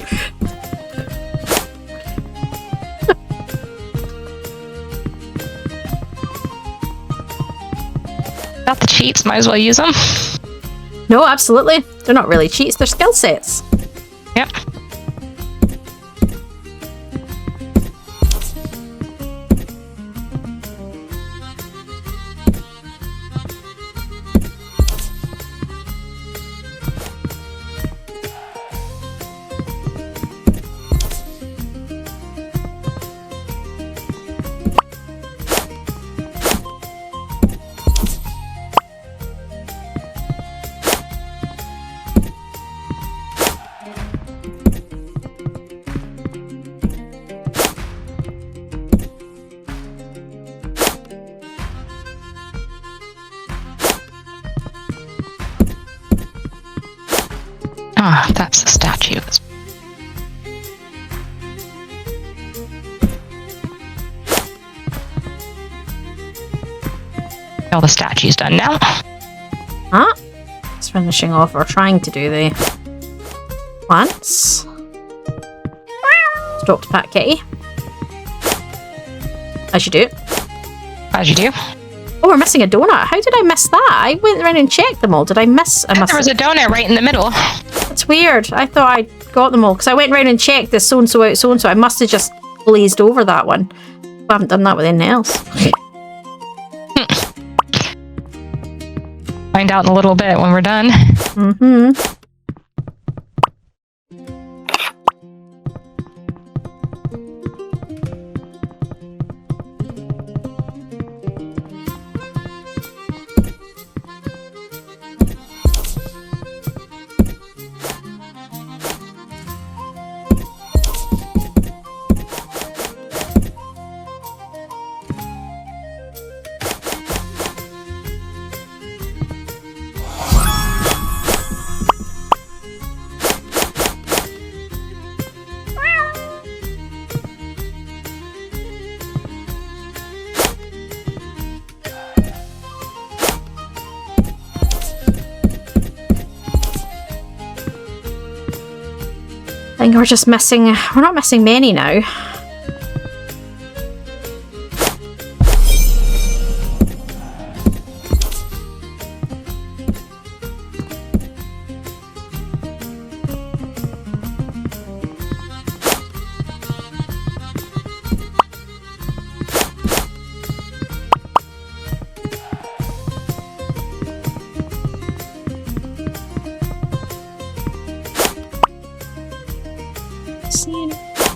Got the cheats, might as well use them. No, absolutely. They're not really cheats, they're skill sets. Yep. Ah, that's the statue. All the statue's done now. Huh? It's finishing off, or trying to do the plants. Stop to pat kitty. As you do. As you do. Oh, we're missing a donut. How did I miss that? I went around and checked them all. Did I miss? I must. There was a donut right in the middle. That's weird. I thought I got them all because I went around and checked this so-and-so out, so-and-so. I must have just glazed over that one. I haven't done that with anything else. Find out in a little bit when we're done. Mm-hmm. I think we're just missing... We're not missing many now.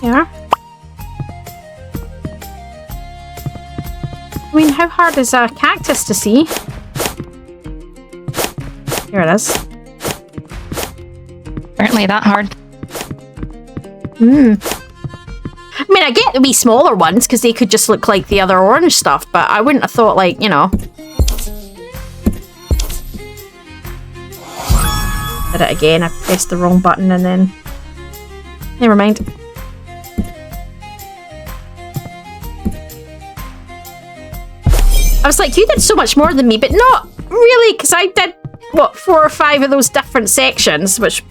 Yeah. I mean, how hard is a cactus to see? Here it is. Apparently that hard. I mean, I get the wee smaller ones because they could just look like the other orange stuff, but I wouldn't have thought, like, you know. Did it again. I pressed the wrong button and then... Never mind. I was like, you did so much more than me, but not really, because I did, what, 4 or 5 of those different sections, which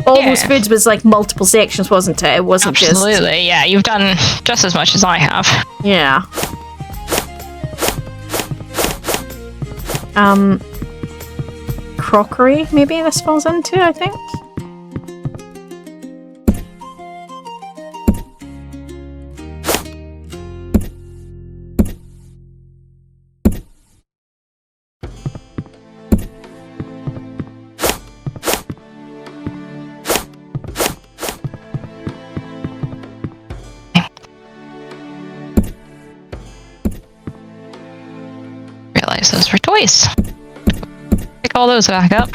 all those foods was like multiple sections, wasn't it? It wasn't just... Absolutely, yeah. You've done just as much as I have. Yeah. Crockery, maybe this falls into, I think. Realize those were toys. Pick all those back up.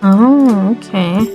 Oh, okay.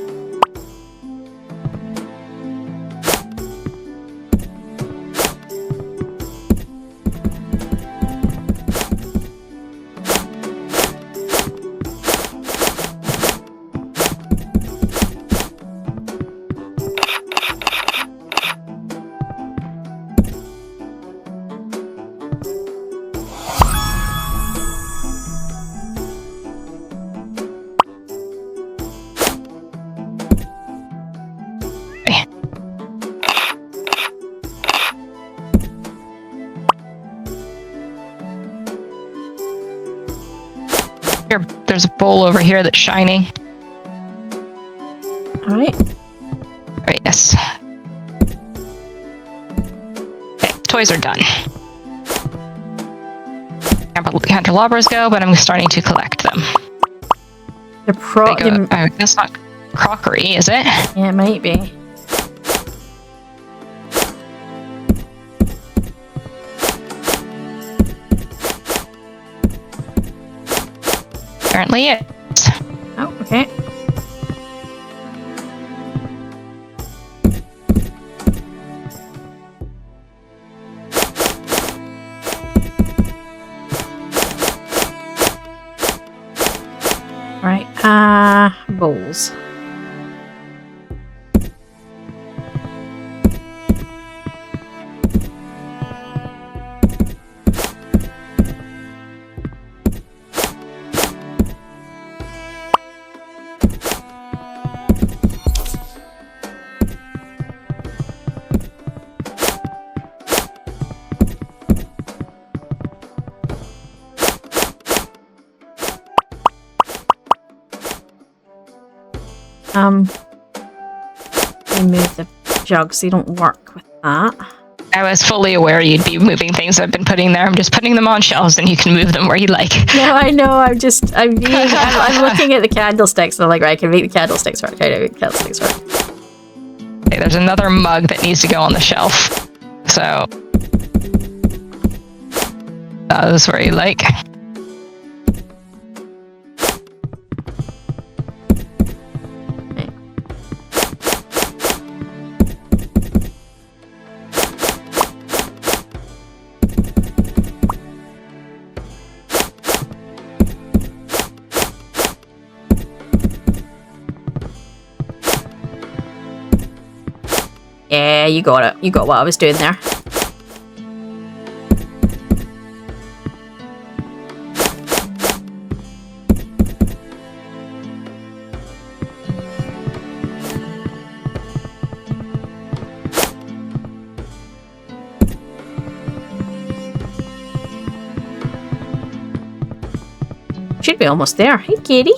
There's a bowl over here that's shining. Alright. Right, yes. Okay, toys are done. Candelabras go, but I'm starting to collect them. That's not crockery, is it? Yeah, it might be. Apparently it. Oh, okay. Right, bowls. Remove the jugs, they don't work with that. I was fully aware you'd be moving things I've been putting there. I'm just putting them on shelves and you can move them where you like. No, I know, I'm looking at the candlesticks and I'm like, right, I can make the candlesticks work. Okay, there's another mug that needs to go on the shelf. So, that is where you like. Yeah, you got it. You got what I was doing there. Should be almost there. Hey, kitty.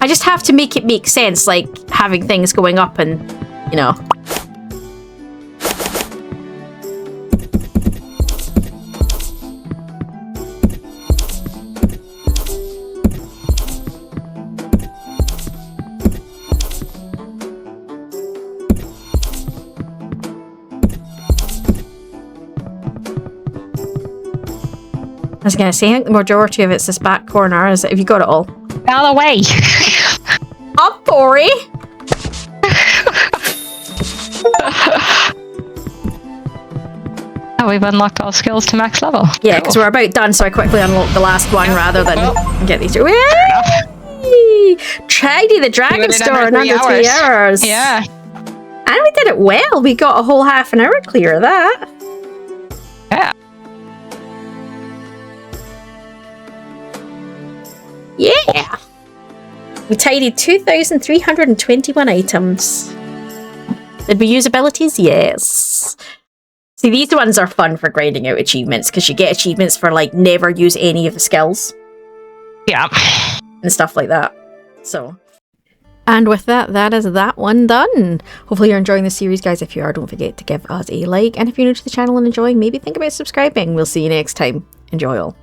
I just have to make it make sense, like having things going up and, you know. I was gonna say, I think the majority of it's this back corner. Have you got it all? Out of the way. Up, Ori! Oh, we've unlocked all skills to max level. Yeah, because we're about done, so I quickly unlocked the last one rather than get these two. Tidy the dragon store in under 3 hours. Yeah. And we did it well. We got a whole half an hour clear of that. Yeah. Yeah! We tidied 2,321 items. Did we use abilities? Yes. See, these ones are fun for grinding out achievements, because you get achievements for, like, never use any of the skills. Yeah. And stuff like that. So. And with that, that is that one done. Hopefully you're enjoying the series, guys. If you are, don't forget to give us a like. And if you're new to the channel and enjoying, maybe think about subscribing. We'll see you next time. Enjoy all.